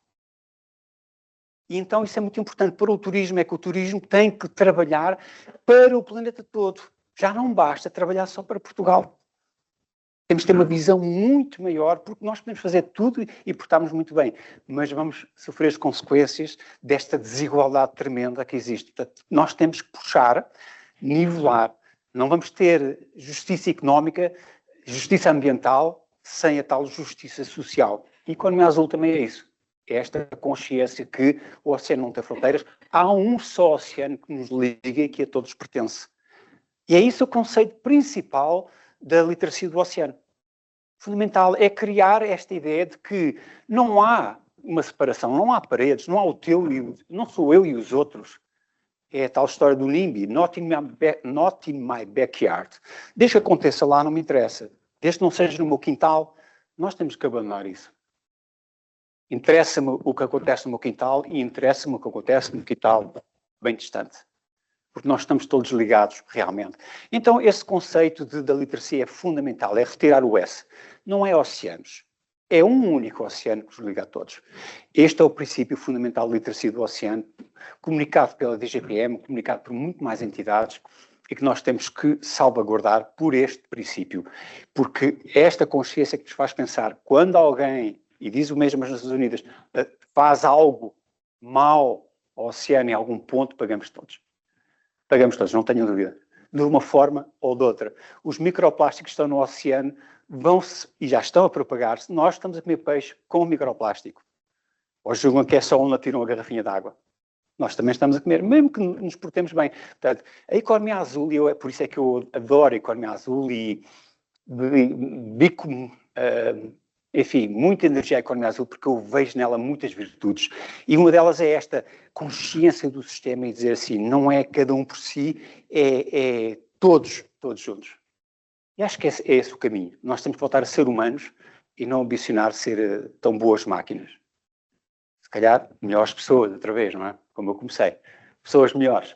E então isso é muito importante para o turismo, é que o turismo tem que trabalhar para o planeta todo. Já não basta trabalhar só para Portugal. Temos que ter uma visão muito maior, porque nós podemos fazer tudo e portarmos muito bem, mas vamos sofrer as consequências desta desigualdade tremenda que existe. Portanto, nós temos que puxar, nivelar. Não vamos ter justiça económica, justiça ambiental, sem a tal justiça social. E a economia azul também é isso. É esta consciência que o oceano não tem fronteiras. Há um só oceano que nos liga e que a todos pertence. E é isso o conceito principal da literacia do oceano. Fundamental é criar esta ideia de que não há uma separação, não há paredes, não há o teu e não sou eu e os outros. É a tal história do NIMBY, not in my backyard. Desde que aconteça lá, não me interessa. Desde que não seja no meu quintal, nós temos que abandonar isso. Interessa-me o que acontece no meu quintal e interessa-me o que acontece no quintal bem distante. Porque nós estamos todos ligados, realmente. Então, esse conceito da literacia é fundamental, é retirar o S. Não é oceanos. É um único oceano que os liga a todos. Este é o princípio fundamental da literacia do oceano, comunicado pela DGPM, comunicado por muito mais entidades, e que nós temos que salvaguardar por este princípio. Porque é esta consciência que nos faz pensar, quando alguém, e diz o mesmo as Nações Unidas, faz algo mau ao oceano em algum ponto, pagamos todos. Pagamos todos, não tenham dúvida. De uma forma ou de outra. Os microplásticos que estão no oceano vão-se, e já estão a propagar-se, nós estamos a comer peixe com microplástico. Ou julgam que é só onde tiram a garrafinha de água. Nós também estamos a comer, mesmo que nos portemos bem. Portanto, a economia azul, e por isso é que eu adoro a economia azul e bico, enfim, muita energia à economia azul, porque eu vejo nela muitas virtudes. E uma delas é esta consciência do sistema e dizer assim, não é cada um por si, é todos juntos. E acho que é esse o caminho. Nós temos que voltar a ser humanos e não ambicionar ser tão boas máquinas. Se calhar, melhores pessoas, outra vez, não é? Como eu comecei. Pessoas melhores.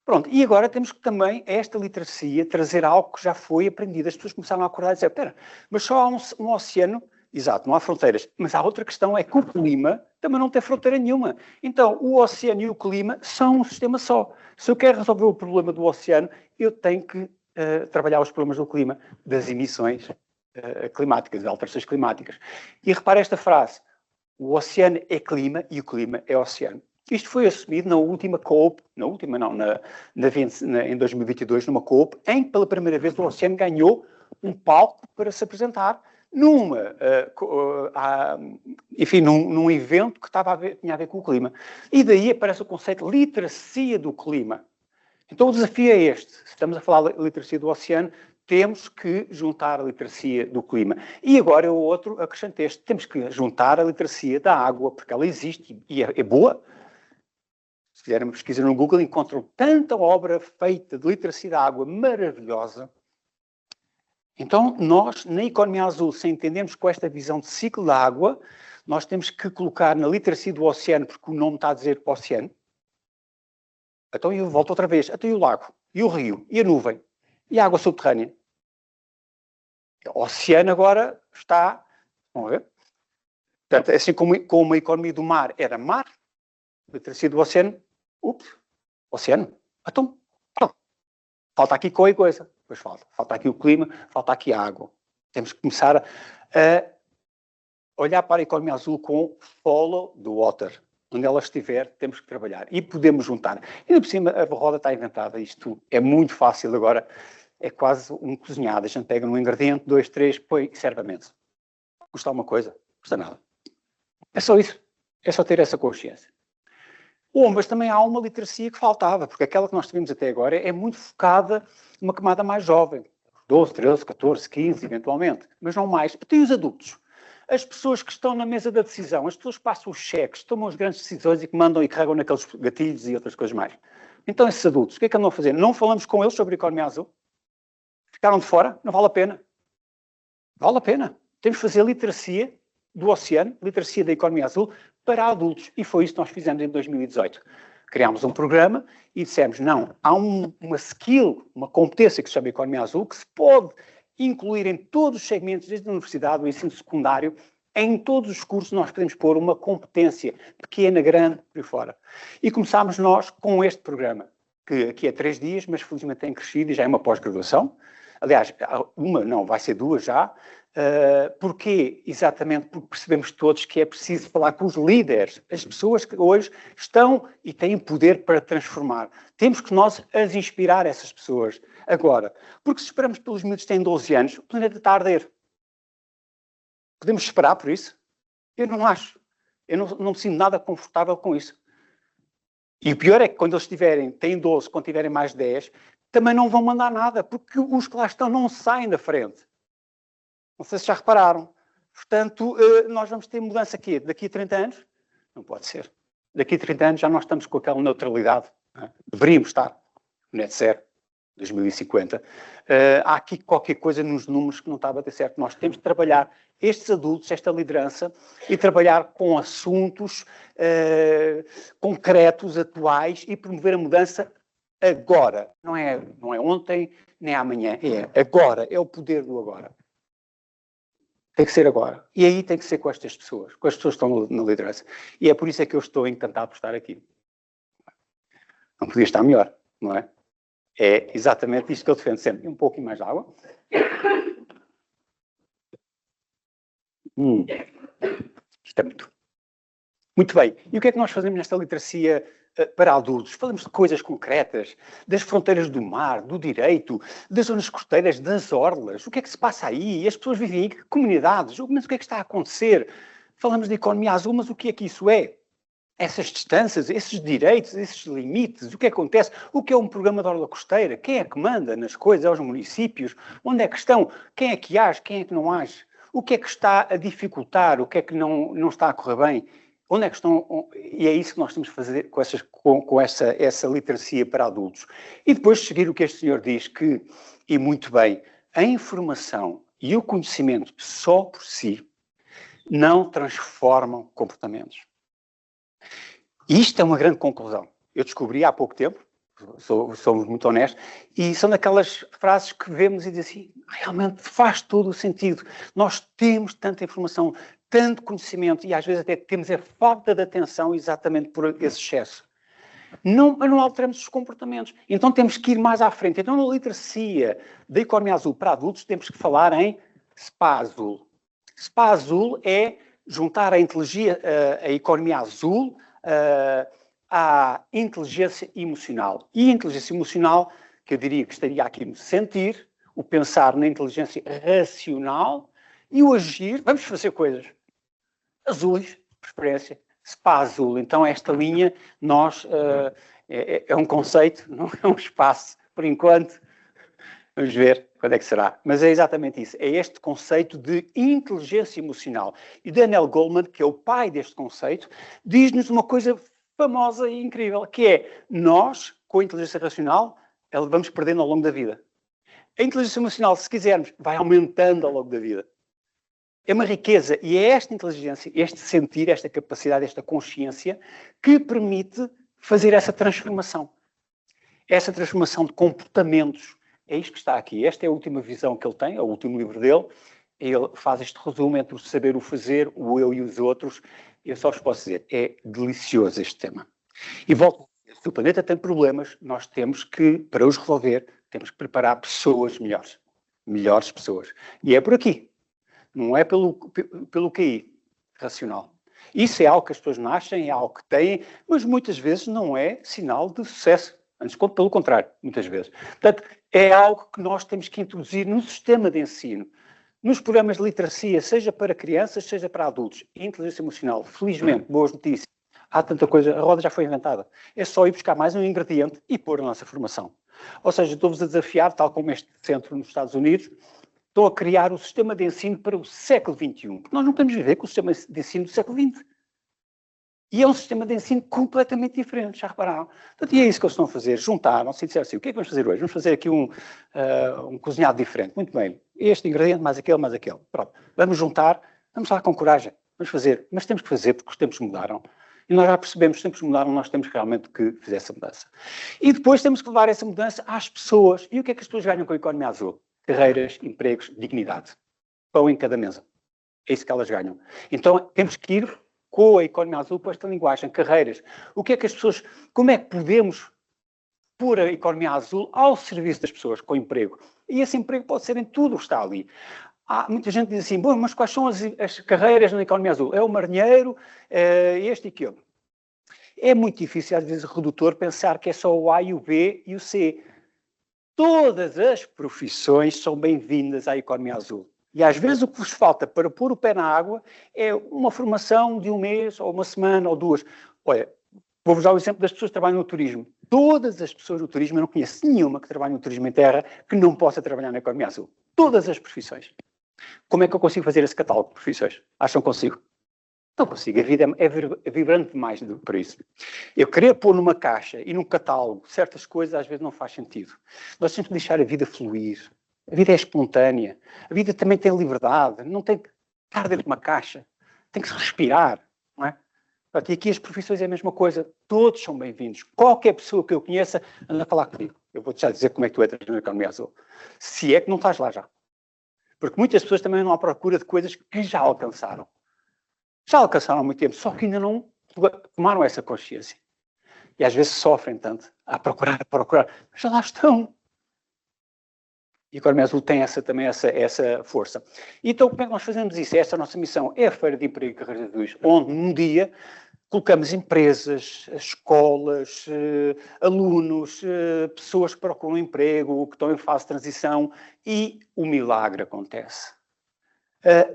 Pronto, e agora temos que também, esta literacia, trazer algo que já foi aprendido. As pessoas começaram a acordar e dizer, espera, mas só há um oceano, exato, não há fronteiras. Mas há outra questão, é que o clima também não tem fronteira nenhuma. Então, o oceano e o clima são um sistema só. Se eu quero resolver o problema do oceano, eu tenho que trabalhar os problemas do clima, das emissões climáticas, das alterações climáticas. E repare esta frase, o oceano é clima e o clima é oceano. Isto foi assumido na última COP, em 2022, numa COP, em que pela primeira vez o oceano ganhou um palco para se apresentar enfim, num evento que tinha a ver com o clima. E daí aparece o conceito de literacia do clima. Então o desafio é este. Se estamos a falar de literacia do oceano, temos que juntar a literacia do clima. E agora o outro acrescento este. Temos que juntar a literacia da água, porque ela existe e é boa. Se fizerem uma pesquisa no Google, encontram tanta obra feita de literacia da água maravilhosa. Então, nós, na economia azul, se entendemos com esta visão de ciclo da água, nós temos que colocar na literacia do oceano, porque o nome está a dizer oceano. Então, eu volto outra vez. Então, e o lago? E o rio? E a nuvem? E a água subterrânea? O oceano agora está... Vamos ver? Portanto, assim como a economia do mar era mar, literacia do oceano, oceano. Então, falta aqui qualquer coisa. Pois falta. Falta aqui o clima, falta aqui a água. Temos que começar a olhar para a economia azul com follow the water. Onde ela estiver, temos que trabalhar. E podemos juntar. E por cima, a roda está inventada. Isto é muito fácil agora. É quase um cozinhado. A gente pega um ingrediente, 2, 3, põe e serve a mesa. Custa alguma coisa? Não custa nada. É só isso. É só ter essa consciência. Mas também há uma literacia que faltava, porque aquela que nós tivemos até agora é muito focada numa camada mais jovem. 12, 13, 14, 15, eventualmente. Mas não mais. Até os adultos. As pessoas que estão na mesa da decisão, as pessoas que passam os cheques, tomam as grandes decisões e que mandam e carregam naqueles gatilhos e outras coisas mais. Então, esses adultos, o que é que andam a fazer? Não falamos com eles sobre a economia azul? Ficaram de fora? Não vale a pena. Vale a pena. Temos que fazer literacia do oceano, literacia da economia azul, para adultos. E foi isso que nós fizemos em 2018. Criámos um programa e dissemos, não, há uma skill, uma competência que se chama Economia Azul, que se pode incluir em todos os segmentos, desde a universidade, o ensino secundário, em todos os cursos nós podemos pôr uma competência pequena, grande, por aí fora. E começámos nós com este programa, que aqui é 3 dias, mas felizmente tem crescido e já é uma pós-graduação. Aliás, vai ser 2 já. Porquê? Exatamente porque percebemos todos que é preciso falar com os líderes, as pessoas que hoje estão e têm poder para transformar. Temos que nós as inspirar essas pessoas agora. Porque se esperamos pelos miúdos que têm 12 anos, o planeta está a arder. Podemos esperar por isso? Eu não acho. Eu não me sinto nada confortável com isso. E o pior é que quando eles têm 12, quando tiverem mais 10, também não vão mandar nada, porque os que lá estão não saem da frente. Não sei se já repararam. Portanto, nós vamos ter mudança aqui. Daqui a 30 anos? Não pode ser. Daqui a 30 anos já nós estamos com aquela neutralidade. Né? Deveríamos estar. Net zero, 2050. Há aqui qualquer coisa nos números que não está a bater certo. Nós temos de trabalhar estes adultos, esta liderança, e trabalhar com assuntos concretos, atuais, e promover a mudança agora. Não é ontem, nem amanhã. É agora. É o poder do agora. Tem que ser agora. E aí tem que ser com estas pessoas, com as pessoas que estão na liderança. E é por isso é que eu estou encantado por estar aqui. Não podia estar melhor, não é? É exatamente isto que eu defendo sempre. Um pouquinho mais de água. Isto é muito. Muito bem. E o que é que nós fazemos nesta literacia para adultos? Falamos de coisas concretas, das fronteiras do mar, do direito, das zonas costeiras, das orlas. O que é que se passa aí? As pessoas vivem em comunidades. Mas o que é que está a acontecer? Falamos de economia azul, mas o que é que isso é? Essas distâncias, esses direitos, esses limites, o que acontece? O que é um programa de orla costeira? Quem é que manda nas coisas? É os municípios? Onde é que estão? Quem é que age? Quem é que não age? O que é que está a dificultar? O que é que não está a correr bem? Onde é que estão? E é isso que nós temos de fazer com essa literacia para adultos. E depois seguir o que este senhor diz, e muito bem, a informação e o conhecimento só por si não transformam comportamentos. E isto é uma grande conclusão. Eu descobri há pouco tempo, somos muito honestos, e são daquelas frases que vemos e dizem assim, realmente faz todo o sentido. Nós temos tanta informação, tanto conhecimento, e às vezes até temos a falta de atenção exatamente por esse excesso. Mas não alteramos os comportamentos. Então temos que ir mais à frente. Então na literacia da economia azul para adultos temos que falar em SPA azul. SPA azul é juntar a economia azul à inteligência emocional. E a inteligência emocional, que eu diria que estaria aqui no sentir, o pensar na inteligência racional E o agir, vamos fazer coisas azuis, por experiência, SPA azul. Então, esta linha, é um conceito, não é um espaço, por enquanto. Vamos ver quando é que será. Mas é exatamente isso. É este conceito de inteligência emocional. E Daniel Goleman, que é o pai deste conceito, diz-nos uma coisa famosa e incrível, que é nós, com a inteligência racional, vamos perdendo ao longo da vida. A inteligência emocional, se quisermos, vai aumentando ao longo da vida. É uma riqueza. E é esta inteligência, este sentir, esta capacidade, esta consciência, que permite fazer essa transformação. Essa transformação de comportamentos. É isto que está aqui. Esta é a última visão que ele tem, é o último livro dele. Ele faz este resumo entre o saber, o fazer, o eu e os outros. Eu só vos posso dizer, é delicioso este tema. E volto, se o planeta tem problemas, nós temos que, para os resolver, temos que preparar pessoas melhores. Melhores pessoas. E é por aqui. Não é pelo QI racional. Isso é algo que as pessoas nascem, é algo que têm, mas muitas vezes não é sinal de sucesso. Antes, pelo contrário, muitas vezes. Portanto, é algo que nós temos que introduzir no sistema de ensino, nos programas de literacia, seja para crianças, seja para adultos. E inteligência emocional, felizmente, boas notícias, há tanta coisa, a roda já foi inventada. É só ir buscar mais um ingrediente e pôr na nossa formação. Ou seja, estou-vos a desafiar, tal como este centro nos Estados Unidos, estou a criar o sistema de ensino para o século XXI. Porque nós não podemos viver com o sistema de ensino do século XX. E é um sistema de ensino completamente diferente, já repararam? Portanto, e é isso que eles estão a fazer, juntaram-se e disseram assim, o que é que vamos fazer hoje? Vamos fazer aqui um cozinhado diferente. Muito bem, este ingrediente, mais aquele, mais aquele. Pronto, vamos juntar, vamos lá com coragem, vamos fazer. Mas temos que fazer porque os tempos mudaram. E nós já percebemos que os tempos mudaram, nós temos realmente que fazer essa mudança. E depois temos que levar essa mudança às pessoas. E o que é que as pessoas ganham com a economia azul? Carreiras, empregos, dignidade. Pão em cada mesa. É isso que elas ganham. Então, temos que ir com a economia azul, com esta linguagem, carreiras. O que é que as pessoas, como é que podemos pôr a economia azul ao serviço das pessoas com emprego? E esse emprego pode ser em tudo o que está ali. Há muita gente que diz assim, bom, mas quais são as carreiras na economia azul? É o marinheiro, este e aquilo. É muito difícil, às vezes, redutor, pensar que é só o A e o B e o C. Todas as profissões são bem-vindas à economia azul. E às vezes o que vos falta para pôr o pé na água é uma formação de um mês, ou uma semana, ou duas. Olha, vou-vos dar o exemplo das pessoas que trabalham no turismo. Todas as pessoas do turismo, eu não conheço nenhuma que trabalhe no turismo em terra que não possa trabalhar na economia azul. Todas as profissões. Como é que eu consigo fazer esse catálogo de profissões? Acham que consigo? Não consigo. A vida é vibrante demais para isso. Eu querer pôr numa caixa e num catálogo certas coisas às vezes não faz sentido. Nós temos que deixar a vida fluir. A vida é espontânea. A vida também tem liberdade. Não tem que estar dentro de uma caixa. Tem que se respirar, não é? E aqui as profissões é a mesma coisa. Todos são bem-vindos. Qualquer pessoa que eu conheça, anda a falar comigo. Eu vou-te já dizer como é que tu entras na economia azul. Se é que não estás lá já. Porque muitas pessoas também andam à procura de coisas que já alcançaram. Já alcançaram há muito tempo, só que ainda não tomaram essa consciência. E às vezes sofrem tanto a procurar, mas já lá estão. E a economia azul tem também essa força. Então, como é que nós fazemos isso? Essa é a nossa missão. É a Feira de Emprego e Carreiras azuis, onde num dia colocamos empresas, escolas, alunos, pessoas que procuram emprego, que estão em fase de transição, e o milagre acontece.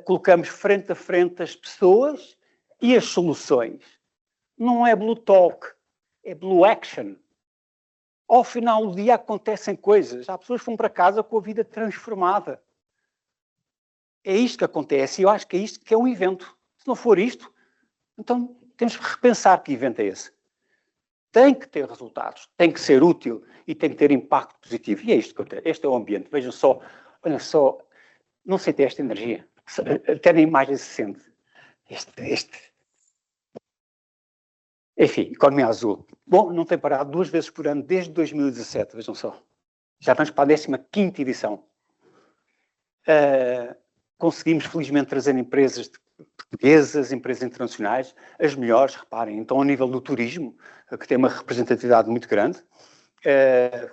Colocamos frente a frente as pessoas e as soluções. Não é Blue Talk, é Blue Action. Ao final do dia acontecem coisas. Há pessoas que vão para casa com a vida transformada. É isto que acontece e eu acho que é isto que é um evento. Se não for isto, então temos que repensar que evento é esse. Tem que ter resultados, tem que ser útil e tem que ter impacto positivo. E é isto que acontece. Este é o ambiente. Vejam só, olha só, não sentem esta energia. Até na imagem se sente. Enfim, economia azul. Bom, não tem parado 2 vezes por ano desde 2017, vejam só. Já estamos para a 15ª edição. Conseguimos, felizmente, trazer empresas portuguesas, empresas internacionais, as melhores, reparem. Então, ao nível do turismo, que tem uma representatividade muito grande,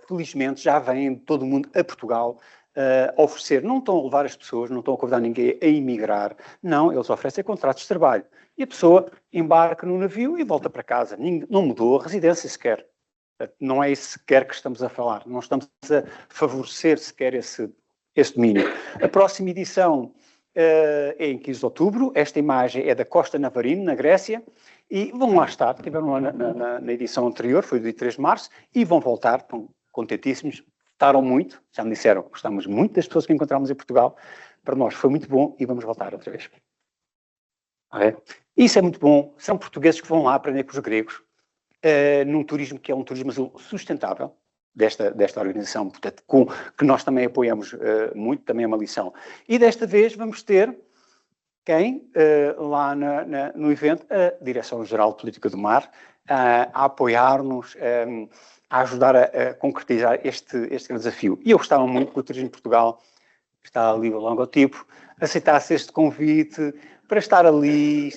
felizmente já vem todo o mundo a Portugal oferecer. Não estão a levar as pessoas, não estão a convidar ninguém a emigrar. Não, eles oferecem contratos de trabalho. E a pessoa embarca no navio e volta para casa. Não mudou a residência sequer. Não é isso sequer que estamos a falar. Não estamos a favorecer sequer esse domínio. A próxima edição em 15 de outubro. Esta imagem é da Costa Navarino, na Grécia, e vão lá estar. Estiveram lá na edição anterior, foi do dia 3 de março, e vão voltar, estão contentíssimos, gostaram muito, já me disseram, gostamos muito das pessoas que encontramos em Portugal, para nós foi muito bom e vamos voltar outra vez. Isso é muito bom, são portugueses que vão lá aprender com os gregos, num turismo que é um turismo sustentável, desta organização, portanto, que nós também apoiamos muito, também é uma lição. E desta vez vamos ter quem, lá no evento, a Direção-Geral de Política do Mar, a apoiar-nos, a ajudar a concretizar este grande desafio. E eu gostava muito que o Turismo de Portugal, que está ali o logotipo, aceitasse este convite para estar ali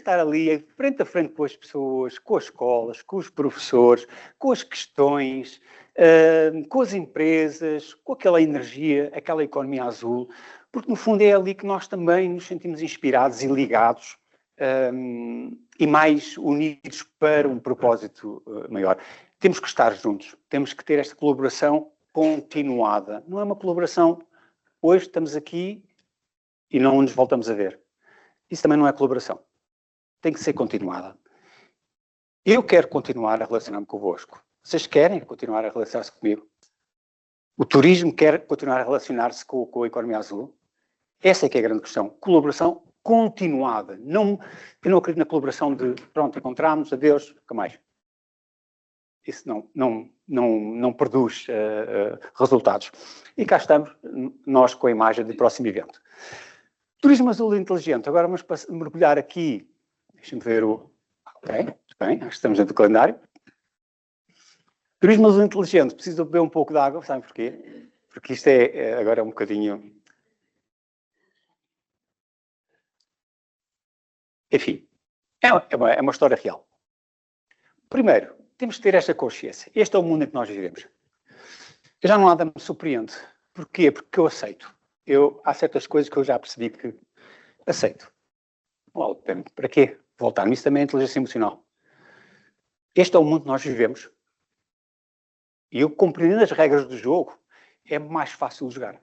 frente a frente com as pessoas, com as escolas, com os professores, com as questões, com as empresas, com aquela energia, aquela economia azul, porque no fundo é ali que nós também nos sentimos inspirados e ligados e mais unidos para um propósito maior. Temos que estar juntos, temos que ter esta colaboração continuada. Não é uma colaboração, hoje estamos aqui e não nos voltamos a ver. Isso também não é colaboração. Tem que ser continuada. Eu quero continuar a relacionar-me convosco. Vocês querem continuar a relacionar-se comigo? O turismo quer continuar a relacionar-se com a economia azul? Essa é que é a grande questão. Colaboração continuada. Eu não acredito na colaboração de, pronto, encontramos, adeus, nunca mais. Isso não produz resultados. E cá estamos, nós com a imagem do próximo evento. Turismo azul inteligente. Agora vamos mergulhar aqui. Deixem-me ver o... Ok, bem, acho que estamos dentro do calendário. Turismo azul inteligente. Preciso beber um pouco de água, sabem porquê? Porque isto agora é um bocadinho... Enfim, é uma história real. Primeiro, temos que ter esta consciência. Este é o mundo em que nós vivemos. Eu já não nada me surpreende. Porquê? Porque eu aceito. Há certas coisas que eu já percebi que aceito. Para quê? Voltar. Isso também é inteligência emocional. Este é o mundo que nós vivemos. E eu, compreendendo as regras do jogo, é mais fácil jogar.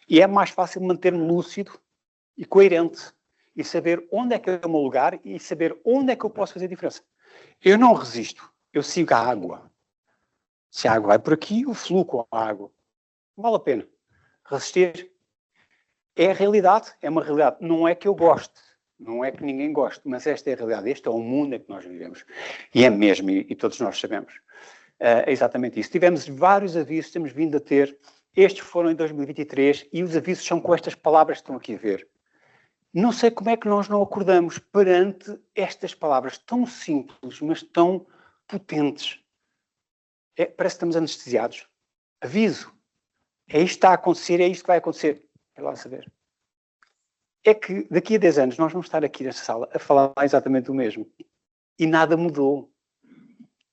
E é mais fácil manter-me lúcido e coerente. E saber onde é que é o meu lugar e saber onde é que eu posso fazer a diferença. Eu não resisto. Eu sigo a água. Se a água vai por aqui, eu fluo com a água. Não vale a pena. Resistir é a realidade. É uma realidade. Não é que eu goste. Não é que ninguém goste. Mas esta é a realidade. Este é o mundo em que nós vivemos. E é mesmo. E todos nós sabemos. É exatamente isso. Tivemos vários avisos. Temos vindo a ter. Estes foram em 2023. E os avisos são com estas palavras que estão aqui a ver. Não sei como é que nós não acordamos perante estas palavras tão simples, mas tão potentes. Parece que estamos anestesiados. Aviso. É isto que está a acontecer, é isto que vai acontecer. É lá saber. É que daqui a 10 anos nós vamos estar aqui nesta sala a falar exatamente o mesmo. E nada mudou.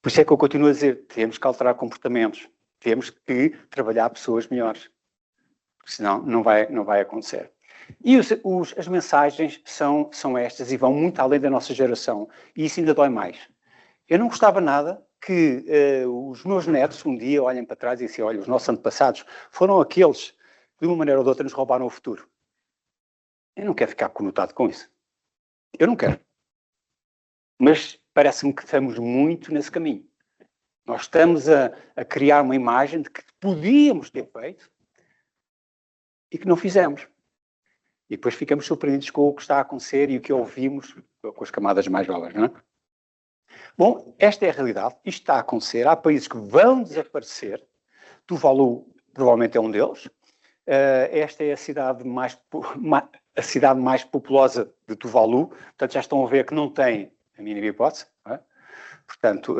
Por isso é que eu continuo a dizer, temos que alterar comportamentos. Temos que trabalhar pessoas melhores. Porque senão não vai acontecer. E as mensagens são estas e vão muito além da nossa geração. E isso ainda dói mais. Eu não gostava nada que os meus netos um dia olhem para trás e dizem, olha, os nossos antepassados foram aqueles que de uma maneira ou de outra nos roubaram o futuro. Eu não quero ficar conotado com isso. Eu não quero. Mas parece-me que estamos muito nesse caminho. Nós estamos a criar uma imagem de que podíamos ter feito e que não fizemos. E depois ficamos surpreendidos com o que está a acontecer e o que ouvimos com as camadas mais jovens, não é? Bom, esta é a realidade. Isto está a acontecer. Há países que vão desaparecer. Tuvalu provavelmente é um deles. Esta é a cidade mais populosa de Tuvalu. Portanto, já estão a ver que não tem a mínima hipótese. Não é? Portanto,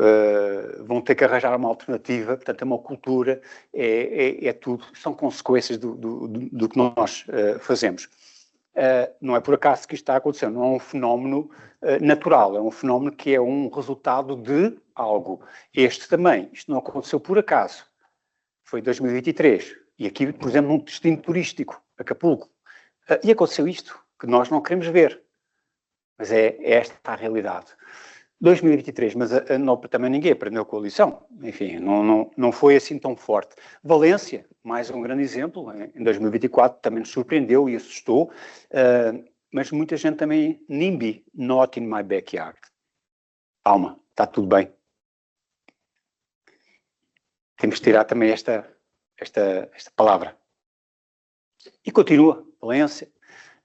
vão ter que arranjar uma alternativa. Portanto, é uma cultura, é tudo. São consequências do que nós fazemos. Não é por acaso que isto está acontecendo, não é um fenómeno natural, é um fenómeno que é um resultado de algo. Este também, isto não aconteceu por acaso, foi 2023, e aqui, por exemplo, num destino turístico, Acapulco, e aconteceu isto, que nós não queremos ver, mas é esta a realidade. 2023, mas também ninguém aprendeu com a lição, enfim, não foi assim tão forte. Valência, mais um grande exemplo, em 2024 também nos surpreendeu e assustou, mas muita gente também, NIMBY, not in my backyard. Calma, está tudo bem. Temos de tirar também esta palavra. E continua, Valência.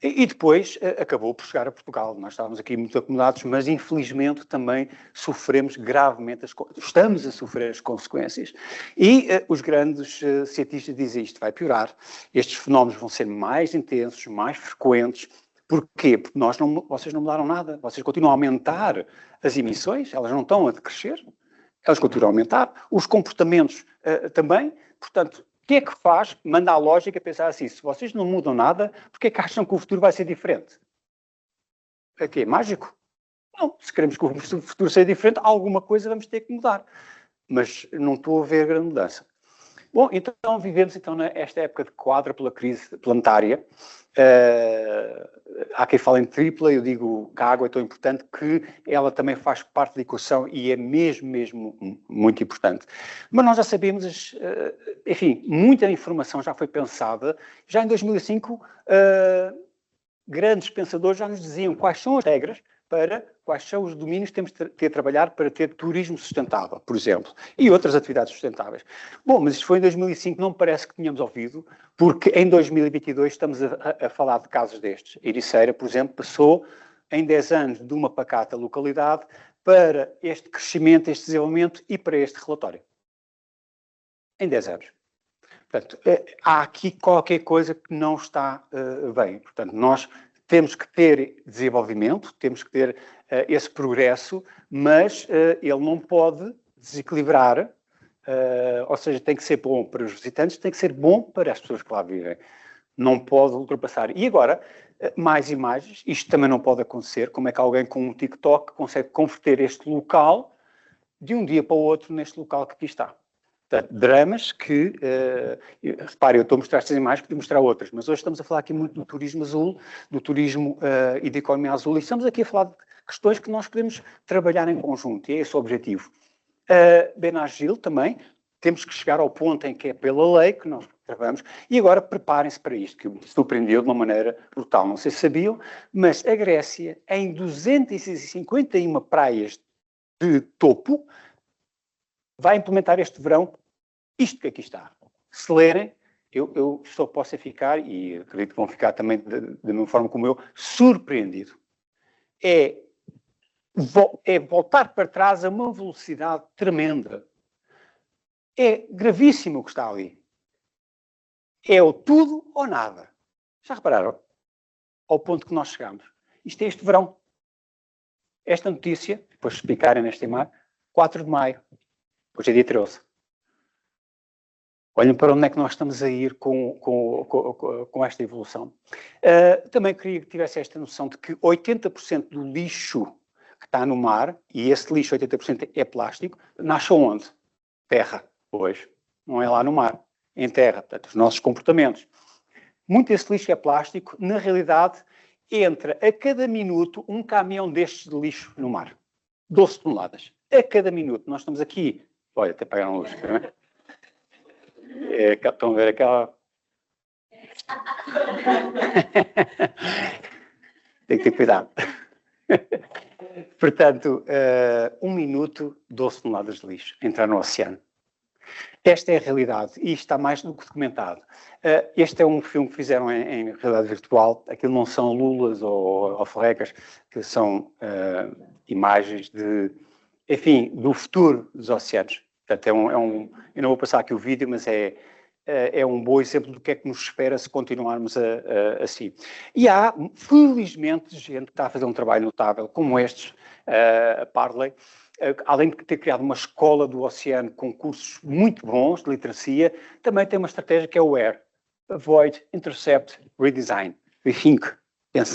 E depois acabou por chegar a Portugal. Nós estávamos aqui muito acomodados, mas infelizmente também sofremos gravemente, estamos a sofrer as consequências. E os grandes cientistas dizem isto vai piorar. Estes fenómenos vão ser mais intensos, mais frequentes. Porquê? Porque vocês não mudaram nada. Vocês continuam a aumentar as emissões, elas não estão a decrescer. Elas continuam a aumentar. Os comportamentos também. Portanto, o que é que faz? Manda a lógica pensar assim, se vocês não mudam nada, porque é que acham que o futuro vai ser diferente? É que é mágico? Não, se queremos que o futuro seja diferente, alguma coisa vamos ter que mudar. Mas não estou a ver grande mudança. Bom, então vivemos então nesta época de quádrupla crise planetária. Há quem fale em tripla, eu digo que a água é tão importante que ela também faz parte da equação e é mesmo muito importante. Mas nós já sabemos, enfim, muita informação já foi pensada. Já em 2005, grandes pensadores já nos diziam quais são as regras quais são os domínios que temos de ter a trabalhar para ter turismo sustentável, por exemplo, e outras atividades sustentáveis. Bom, mas isto foi em 2005, não me parece que tínhamos ouvido, porque em 2022 estamos a falar de casos destes. Ericeira, por exemplo, passou em 10 anos de uma pacata localidade para este crescimento, este desenvolvimento e para este relatório. Em 10 anos. Portanto, há aqui qualquer coisa que não está bem. Portanto, nós temos que ter desenvolvimento, temos que ter esse progresso, mas ele não pode desequilibrar, ou seja, tem que ser bom para os visitantes, tem que ser bom para as pessoas que lá vivem. Não pode ultrapassar. E agora, mais imagens, isto também não pode acontecer, como é que alguém com um TikTok consegue converter este local de um dia para o outro neste local que aqui está. Portanto, dramas que, repare, eu estou a mostrar estas imagens, podia mostrar outras, mas hoje estamos a falar aqui muito do turismo azul, do turismo e da economia azul, e estamos aqui a falar de questões que nós podemos trabalhar em conjunto, e é esse o objetivo. Benagil também, temos que chegar ao ponto em que é pela lei que nós trabalhamos, e agora preparem-se para isto, que me surpreendeu de uma maneira brutal, não sei se sabiam, mas a Grécia, em 251 praias de topo, vai implementar este verão isto que aqui está. Se lerem, eu só posso ficar, e acredito que vão ficar também da mesma forma como eu, surpreendido. É voltar para trás a uma velocidade tremenda. É gravíssimo o que está ali. É o tudo ou nada. Já repararam? Ao ponto que nós chegamos. Isto é este verão. Esta notícia, depois de explicarem nesta imagem, 4 de maio. Hoje é dia 13. Olhem para onde é que nós estamos a ir com esta evolução. Também queria que tivesse esta noção de que 80% do lixo que está no mar, e esse lixo, 80% é plástico, nasce onde? Terra, pois. Não é lá no mar, em terra. Portanto, os nossos comportamentos. Muito desse lixo é plástico. Na realidade, entra a cada minuto um caminhão destes de lixo no mar. 12 toneladas. A cada minuto. Nós estamos aqui. Olha, até pagaram a luz. Estão a ver aquela... Tem que ter cuidado. Portanto, 1 minuto, 12 toneladas de lixo entrar no oceano. Esta é a realidade e isto está mais do que documentado. Este é um filme que fizeram em realidade virtual. Aquilo não são lulas ou alfarrecas, que são imagens de, enfim, do futuro dos oceanos. Portanto, eu não vou passar aqui o vídeo, mas é um bom exemplo do que é que nos espera se continuarmos assim. E há, felizmente, gente que está a fazer um trabalho notável, como estes, a Parley, além de ter criado uma escola do oceano com cursos muito bons de literacia, também tem uma estratégia que é o AIR, Avoid, Intercept, Redesign, Rethink.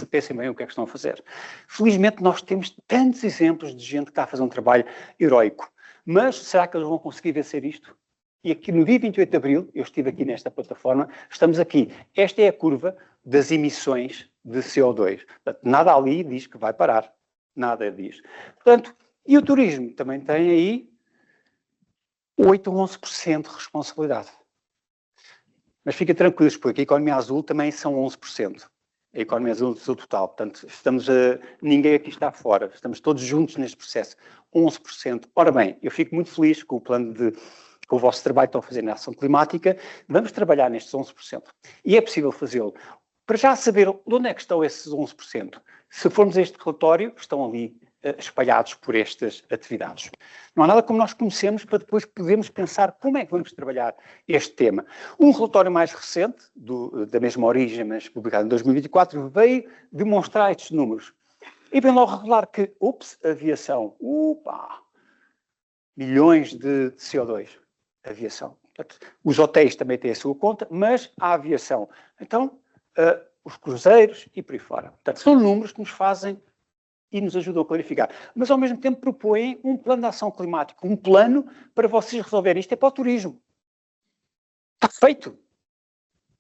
Pensem bem o que é que estão a fazer. Felizmente, nós temos tantos exemplos de gente que está a fazer um trabalho heroico. Mas será que eles vão conseguir vencer isto? E aqui no dia 28 de abril, eu estive aqui nesta plataforma, estamos aqui. Esta é a curva das emissões de CO2. Portanto, nada ali diz que vai parar. Nada diz. Portanto, e o turismo também tem aí 8 ou 11% de responsabilidade. Mas fiquem tranquilos, porque a economia azul também são 11%. A economia azul do total. Portanto, ninguém aqui está fora. Estamos todos juntos neste processo. 11%. Ora bem, eu fico muito feliz com o plano com o vosso trabalho que estão a fazer na ação climática. Vamos trabalhar nestes 11%. E é possível fazê-lo. Para já saber de onde é que estão esses 11%. Se formos a este relatório, estão ali espalhados por estas atividades. Não há nada como nós conhecemos para depois podermos pensar como é que vamos trabalhar este tema. Um relatório mais recente, da mesma origem, mas publicado em 2024, veio demonstrar estes números. E vem logo revelar que, aviação, milhões de CO2, aviação. Portanto, os hotéis também têm a sua conta, mas a aviação. Então, os cruzeiros e por aí fora. Portanto, são números que nos fazem e nos ajudam a clarificar. Mas, ao mesmo tempo, propõem um plano de ação climática, um plano para vocês resolverem. Isto é para o turismo. Está feito.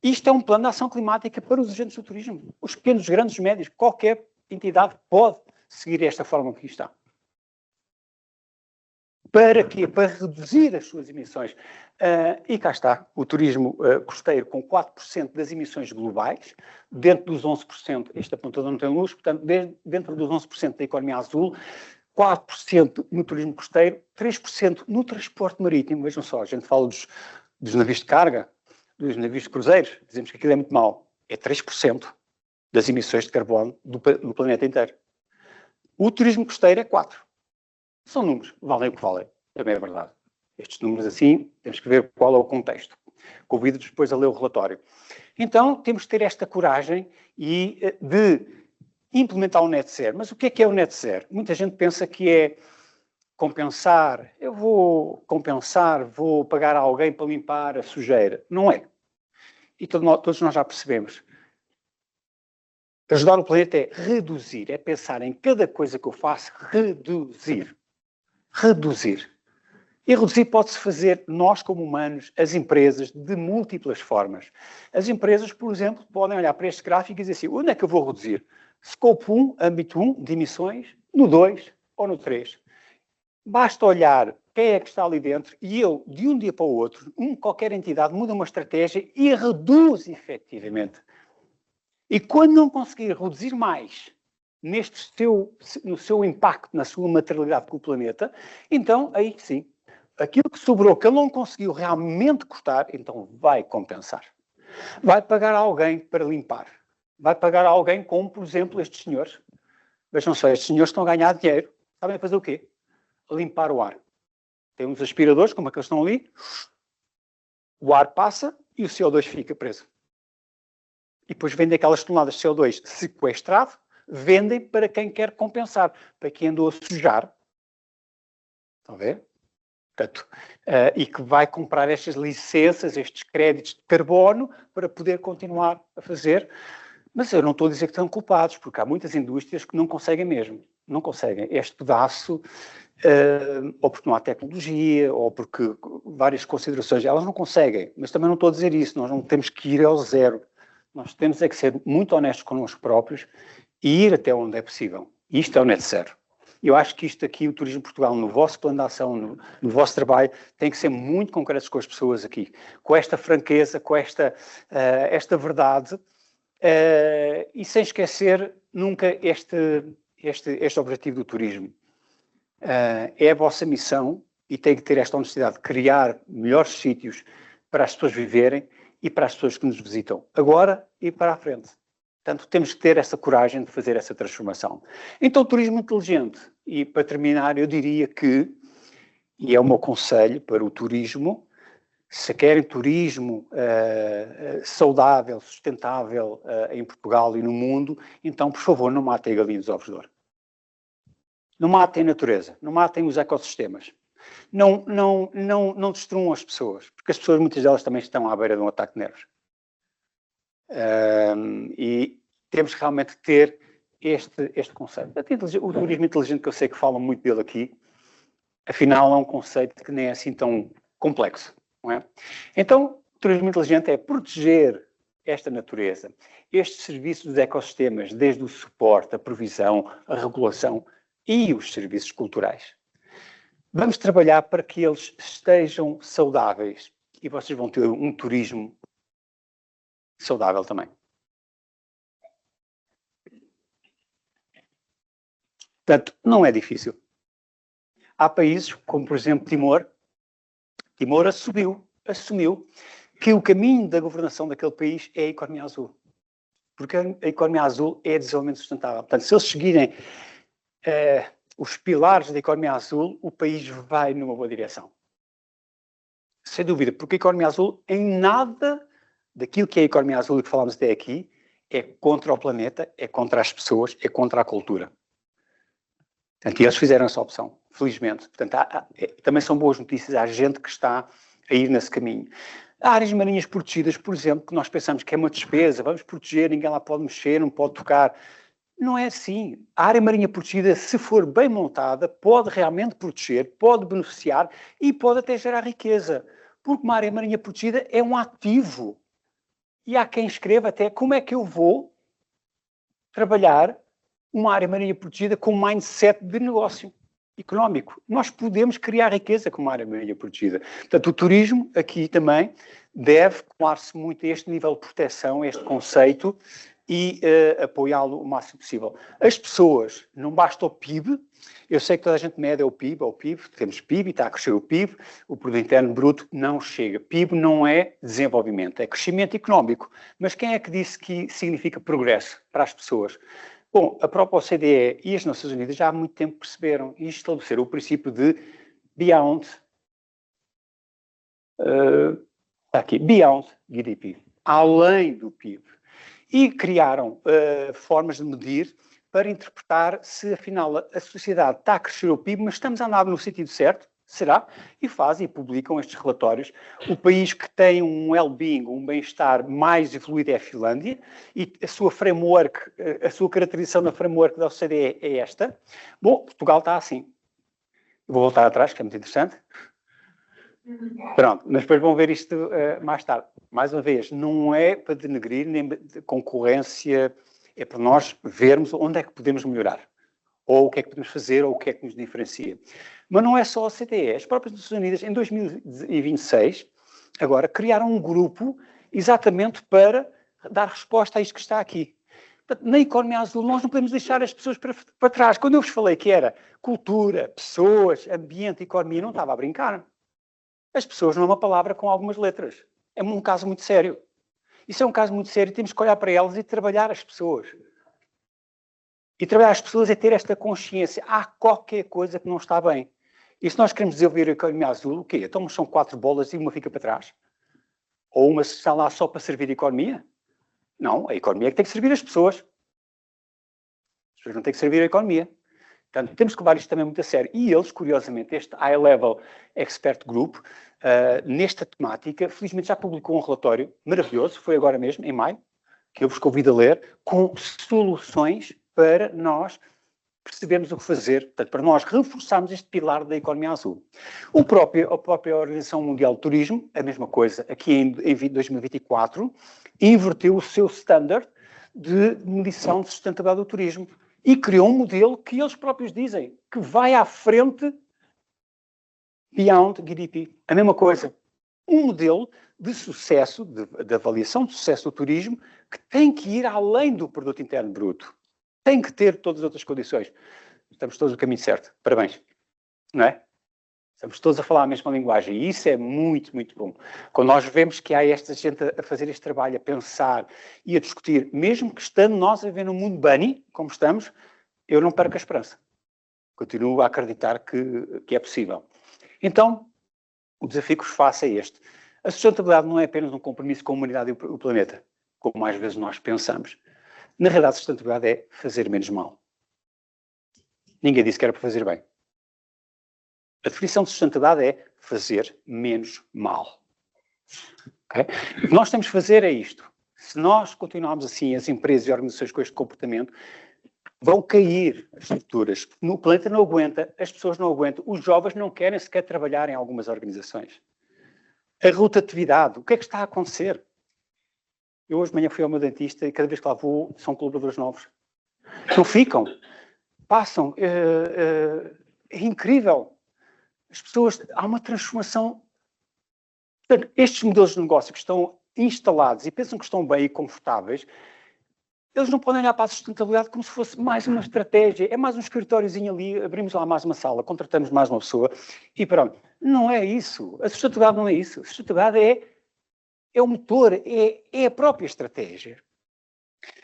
Isto é um plano de ação climática para os agentes do turismo. Os pequenos, os grandes, os médios. Qualquer entidade pode seguir esta forma que está. Para quê? Para reduzir as suas emissões. E cá está, o turismo costeiro com 4% das emissões globais, dentro dos 11%, este apontador não tem luz, portanto, dentro dos 11% da economia azul, 4% no turismo costeiro, 3% no transporte marítimo. Vejam só, a gente fala dos navios de carga, dos navios de cruzeiros, dizemos que aquilo é muito mau. É 3% das emissões de carbono do planeta inteiro. O turismo costeiro é 4%. São números, valem o que valem, também é verdade. Estes números assim, temos que ver qual é o contexto. Convido-vos depois a ler o relatório. Então, temos que ter esta coragem de implementar o net zero. Mas o que é o net zero? Muita gente pensa que é compensar, eu vou compensar, vou pagar a alguém para limpar a sujeira. Não é. E todos nós já percebemos. Ajudar o planeta é reduzir, é pensar em cada coisa que eu faço, reduzir. Reduzir. E reduzir pode-se fazer nós como humanos, as empresas, de múltiplas formas. As empresas, por exemplo, podem olhar para este gráfico e dizer assim, onde é que eu vou reduzir? Scope 1, âmbito 1 de emissões, no 2 ou no 3. Basta olhar quem é que está ali dentro e eu, de um dia para o outro, qualquer entidade muda uma estratégia e reduz efetivamente. E quando não conseguir reduzir mais no seu impacto, na sua materialidade com o planeta, então aí sim, aquilo que sobrou, que ele não conseguiu realmente cortar, então vai compensar. Vai pagar a alguém para limpar. Vai pagar a alguém como, por exemplo, estes senhores. Vejam só, estes senhores estão a ganhar dinheiro. Sabem fazer o quê? Limpar o ar. Tem uns aspiradores, como aqueles que estão ali. O ar passa e o CO2 fica preso. E depois vendem aquelas toneladas de CO2 sequestrado, vendem para quem quer compensar, para quem andou a sujar. Estão a ver? Portanto, e que vai comprar estas licenças, estes créditos de carbono, para poder continuar a fazer. Mas eu não estou a dizer que estão culpados, porque há muitas indústrias que não conseguem mesmo. Não conseguem. Este pedaço, ou porque não há tecnologia, ou porque várias considerações, elas não conseguem. Mas também não estou a dizer isso, nós não temos que ir ao zero. Nós temos é que ser muito honestos connosco próprios e ir até onde é possível. Isto é o net zero. Eu acho que isto aqui, o Turismo de Portugal, no vosso plano de ação, no vosso trabalho, tem que ser muito concretos com as pessoas aqui. Com esta franqueza, com esta verdade, e sem esquecer nunca este objetivo do turismo. É a vossa missão e tem que ter esta honestidade de criar melhores sítios para as pessoas viverem e para as pessoas que nos visitam, agora e para a frente. Portanto, temos que ter essa coragem de fazer essa transformação. Então, o turismo inteligente. E, para terminar, eu diria que, e é o meu conselho para o turismo, se querem turismo saudável, sustentável em Portugal e no mundo, então, por favor, não matem a galinha dos ovos de ouro. Não matem a natureza, não matem os ecossistemas. Não destruam as pessoas, porque as pessoas, muitas delas, também estão à beira de um ataque de nervos. E temos que realmente ter este conceito. O turismo inteligente, que eu sei que falam muito dele aqui, afinal é um conceito que nem é assim tão complexo, não é? Então, o turismo inteligente é proteger esta natureza, estes serviços dos ecossistemas, desde o suporte, a provisão, a regulação e os serviços culturais. Vamos trabalhar para que eles estejam saudáveis e vocês vão ter um turismo saudável também. Portanto, não é difícil. Há países, como por exemplo Timor. Timor assumiu que o caminho da governação daquele país é a economia azul. Porque a economia azul é desenvolvimento sustentável. Portanto, se eles seguirem os pilares da economia azul, o país vai numa boa direção. Sem dúvida, porque a economia azul, em nada daquilo que é a economia azul e que falámos até aqui, é contra o planeta, é contra as pessoas, é contra a cultura. Portanto, eles fizeram essa opção, felizmente. Portanto, também são boas notícias. Há gente que está a ir nesse caminho. Há áreas marinhas protegidas, por exemplo, que nós pensamos que é uma despesa, vamos proteger, ninguém lá pode mexer, não pode tocar. Não é assim. A área marinha protegida, se for bem montada, pode realmente proteger, pode beneficiar e pode até gerar riqueza. Porque uma área marinha protegida é um ativo. E há quem escreva até como é que eu vou trabalhar uma área marinha protegida com um mindset de negócio económico. Nós podemos criar riqueza com uma área marinha protegida. Portanto, o turismo aqui também deve colar-se muito a este nível de proteção, a este conceito e apoiá-lo o máximo possível. As pessoas, não basta o PIB, eu sei que toda a gente mede o PIB, temos PIB e está a crescer o PIB, o Produto Interno Bruto não chega. PIB não é desenvolvimento, é crescimento económico. Mas quem é que disse que significa progresso para as pessoas? Bom, a própria OCDE e as Nações Unidas já há muito tempo perceberam e estabeleceram o princípio de beyond, beyond GDP, além do PIB. E criaram formas de medir para interpretar se, afinal, a sociedade está a crescer o PIB, mas estamos a andar no sentido certo, será? E fazem e publicam estes relatórios. O país que tem um well-being, um bem-estar mais evoluído é a Finlândia, e a sua framework, a sua caracterização na framework da OCDE é esta. Bom, Portugal está assim. Vou voltar atrás, que é muito interessante. Pronto, mas depois vão ver isto mais tarde. Mais uma vez, não é para denegrir nem de concorrência, é para nós vermos onde é que podemos melhorar. Ou o que é que podemos fazer, ou o que é que nos diferencia. Mas não é só a OCDE. As próprias Nações Unidas, em 2026, agora, criaram um grupo exatamente para dar resposta a isto que está aqui. Portanto, na economia azul, nós não podemos deixar as pessoas para trás. Quando eu vos falei que era cultura, pessoas, ambiente, economia, não estava a brincar. As pessoas não é uma palavra com algumas letras. É um caso muito sério. Isso é um caso muito sério. Temos que olhar para elas e trabalhar as pessoas. E trabalhar as pessoas é ter esta consciência. Há qualquer coisa que não está bem. E se nós queremos desenvolver a economia azul, o quê? Então são 4 bolas e uma fica para trás? Ou uma está lá só para servir a economia? Não, a economia é que tem que servir as pessoas. As pessoas não têm que servir a economia. Portanto, temos que levar isto também muito a sério. E eles, curiosamente, este High Level Expert Group, nesta temática, felizmente já publicou um relatório maravilhoso, foi agora mesmo, em maio, que eu vos convido a ler, com soluções para nós percebermos o que fazer, portanto, para nós reforçarmos este pilar da economia azul. A própria Organização Mundial do Turismo, a mesma coisa, aqui em 2024, inverteu o seu standard de medição de sustentabilidade do turismo e criou um modelo que eles próprios dizem que vai à frente beyond GDP. A mesma coisa. Um modelo de sucesso, de avaliação de sucesso do turismo, que tem que ir além do produto interno bruto. Tem que ter todas as outras condições. Estamos todos no caminho certo. Parabéns. Não é? Estamos todos a falar a mesma linguagem. E isso é muito, muito bom. Quando nós vemos que há esta gente a fazer este trabalho, a pensar e a discutir, mesmo que estando nós a viver num mundo bunny, como estamos, eu não perco a esperança. Continuo a acreditar que é possível. Então, o desafio que vos faço é este. A sustentabilidade não é apenas um compromisso com a humanidade e o planeta, como às vezes nós pensamos. Na realidade, a sustentabilidade é fazer menos mal. Ninguém disse que era para fazer bem. A definição de sustentabilidade é fazer menos mal. Okay? O que nós temos que fazer é isto. Se nós continuarmos assim, as empresas e organizações com este comportamento, vão cair as estruturas. O planeta não aguenta, as pessoas não aguentam, os jovens não querem sequer trabalhar em algumas organizações. A rotatividade, o que é que está a acontecer? Eu hoje de manhã fui ao meu dentista e cada vez que lá vou são colaboradores novos. Não ficam. Passam. É incrível. As pessoas, há uma transformação. Portanto, estes modelos de negócio que estão instalados e pensam que estão bem e confortáveis, eles não podem olhar para a sustentabilidade como se fosse mais uma estratégia. É mais um escritóriozinho ali, abrimos lá mais uma sala, contratamos mais uma pessoa e pronto. Não é isso. A sustentabilidade não é isso. A sustentabilidade é o motor, é a própria estratégia.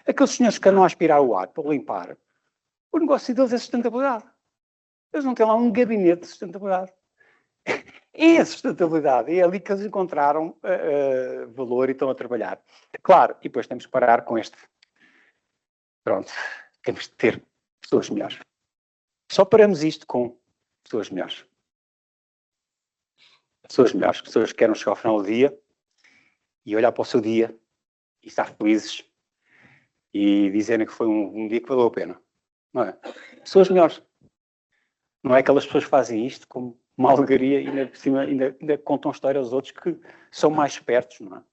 Aqueles senhores que andam a aspirar o ar para limpar, o negócio deles é sustentabilidade. Eles não têm lá um gabinete de sustentabilidade. É a sustentabilidade. É ali que eles encontraram valor e estão a trabalhar. Claro, e depois temos que parar com este. Pronto, temos de ter pessoas melhores. Só paramos isto com pessoas melhores. Pessoas melhores, pessoas que querem chegar ao final do dia e olhar para o seu dia e estar felizes e dizerem que foi um dia que valeu a pena. Não é? Pessoas melhores. Não é aquelas pessoas que fazem isto com uma alegria e ainda por cima ainda contam história aos outros que são mais espertos, não é?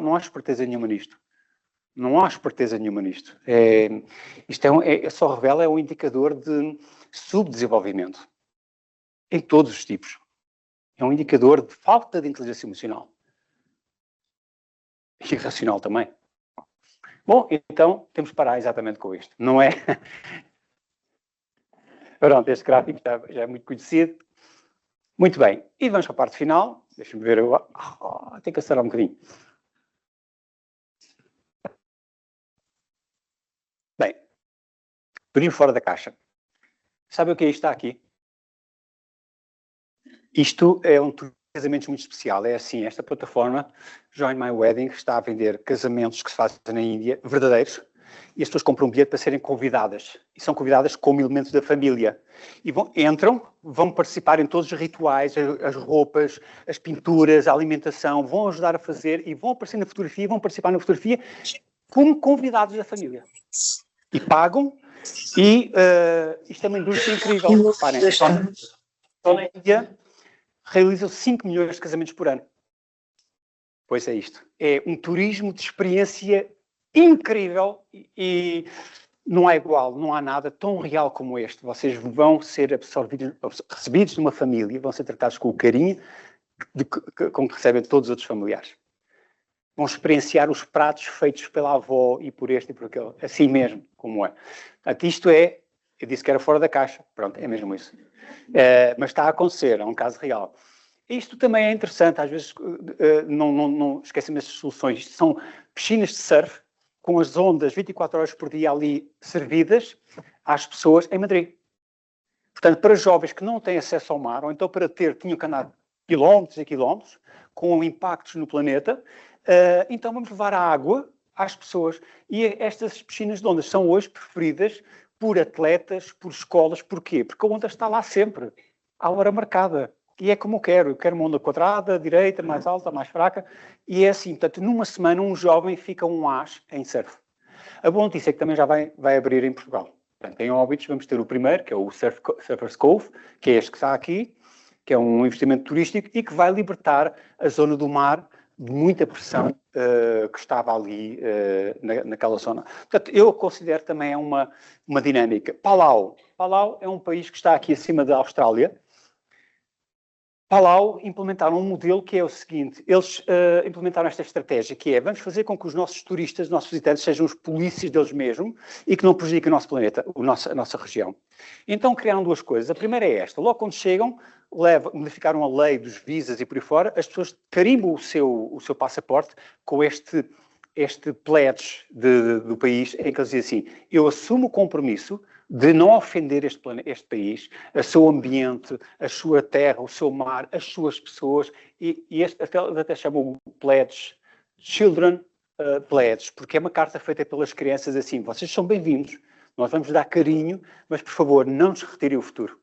Não há esperteza nenhuma nisto. Não há esperteza nenhuma nisto. Isto só revela, é um indicador de subdesenvolvimento. Em todos os tipos. É um indicador de falta de inteligência emocional. E racional também. Bom, então temos que parar exatamente com isto. Não é? Pronto, este gráfico já é muito conhecido. Muito bem. E vamos para a parte final. Deixa-me ver. Tenho que acelerar um bocadinho. Bem, turismo fora da caixa. Sabe o que é isto está aqui? Isto é um turismo de casamentos muito especial. É assim, esta plataforma, Join My Wedding, está a vender casamentos que se fazem na Índia, verdadeiros, e as pessoas compram um bilhete para serem convidadas. E são convidadas como elementos da família. E entram, vão participar em todos os rituais, as roupas, as pinturas, a alimentação, vão ajudar a fazer e vão aparecer na fotografia, vão participar na fotografia como convidados da família. E pagam, e isto é uma indústria incrível. Reparem, só na Índia realizam 5 milhões de casamentos por ano. Pois é isto. É um turismo de experiência incrível e não há igual, não há nada tão real como este. Vocês vão ser recebidos numa família, vão ser tratados com o carinho com que recebem todos os outros familiares. Vão experienciar os pratos feitos pela avó e por este e por aquele. Assim mesmo, como é. Portanto, isto é, eu disse que era fora da caixa. Pronto, é mesmo isso. Mas está a acontecer, é um caso real. Isto também é interessante, às vezes não esquecemos estas soluções. Isto são piscinas de surf com as ondas 24 horas por dia ali servidas às pessoas em Madrid. Portanto, para jovens que não têm acesso ao mar, ou então para tinham que andar quilómetros e quilómetros, com impactos no planeta, então vamos levar a água às pessoas. E estas piscinas de ondas são hoje preferidas por atletas, por escolas. Porquê? Porque a onda está lá sempre, à hora marcada. E é como eu quero uma onda quadrada, direita, mais alta, mais fraca, e é assim, portanto, numa semana um jovem fica um as em surf. A boa notícia é que também já vai abrir em Portugal. Portanto, em Óbidos vamos ter o primeiro, que é o Surfers Cove, que é este que está aqui, que é um investimento turístico e que vai libertar a zona do mar de muita pressão que estava ali naquela zona. Portanto, eu considero também uma dinâmica. Palau é um país que está aqui acima da Austrália. Palau implementaram um modelo que é o seguinte, eles implementaram esta estratégia, que é, vamos fazer com que os nossos turistas, os nossos visitantes, sejam os polícias deles mesmos e que não prejudiquem o nosso planeta, a nossa região. Então criaram duas coisas. A primeira é esta, logo quando chegam, modificaram a lei dos visas e por aí fora, as pessoas carimbam o seu passaporte com este pledge do país, em que eles dizem assim, eu assumo o compromisso de não ofender este país, o seu ambiente, a sua terra, o seu mar, as suas pessoas, e até chamam o pledge, Children Pledge, porque é uma carta feita pelas crianças assim, vocês são bem-vindos, nós vamos dar carinho, mas por favor, não nos retirem o futuro.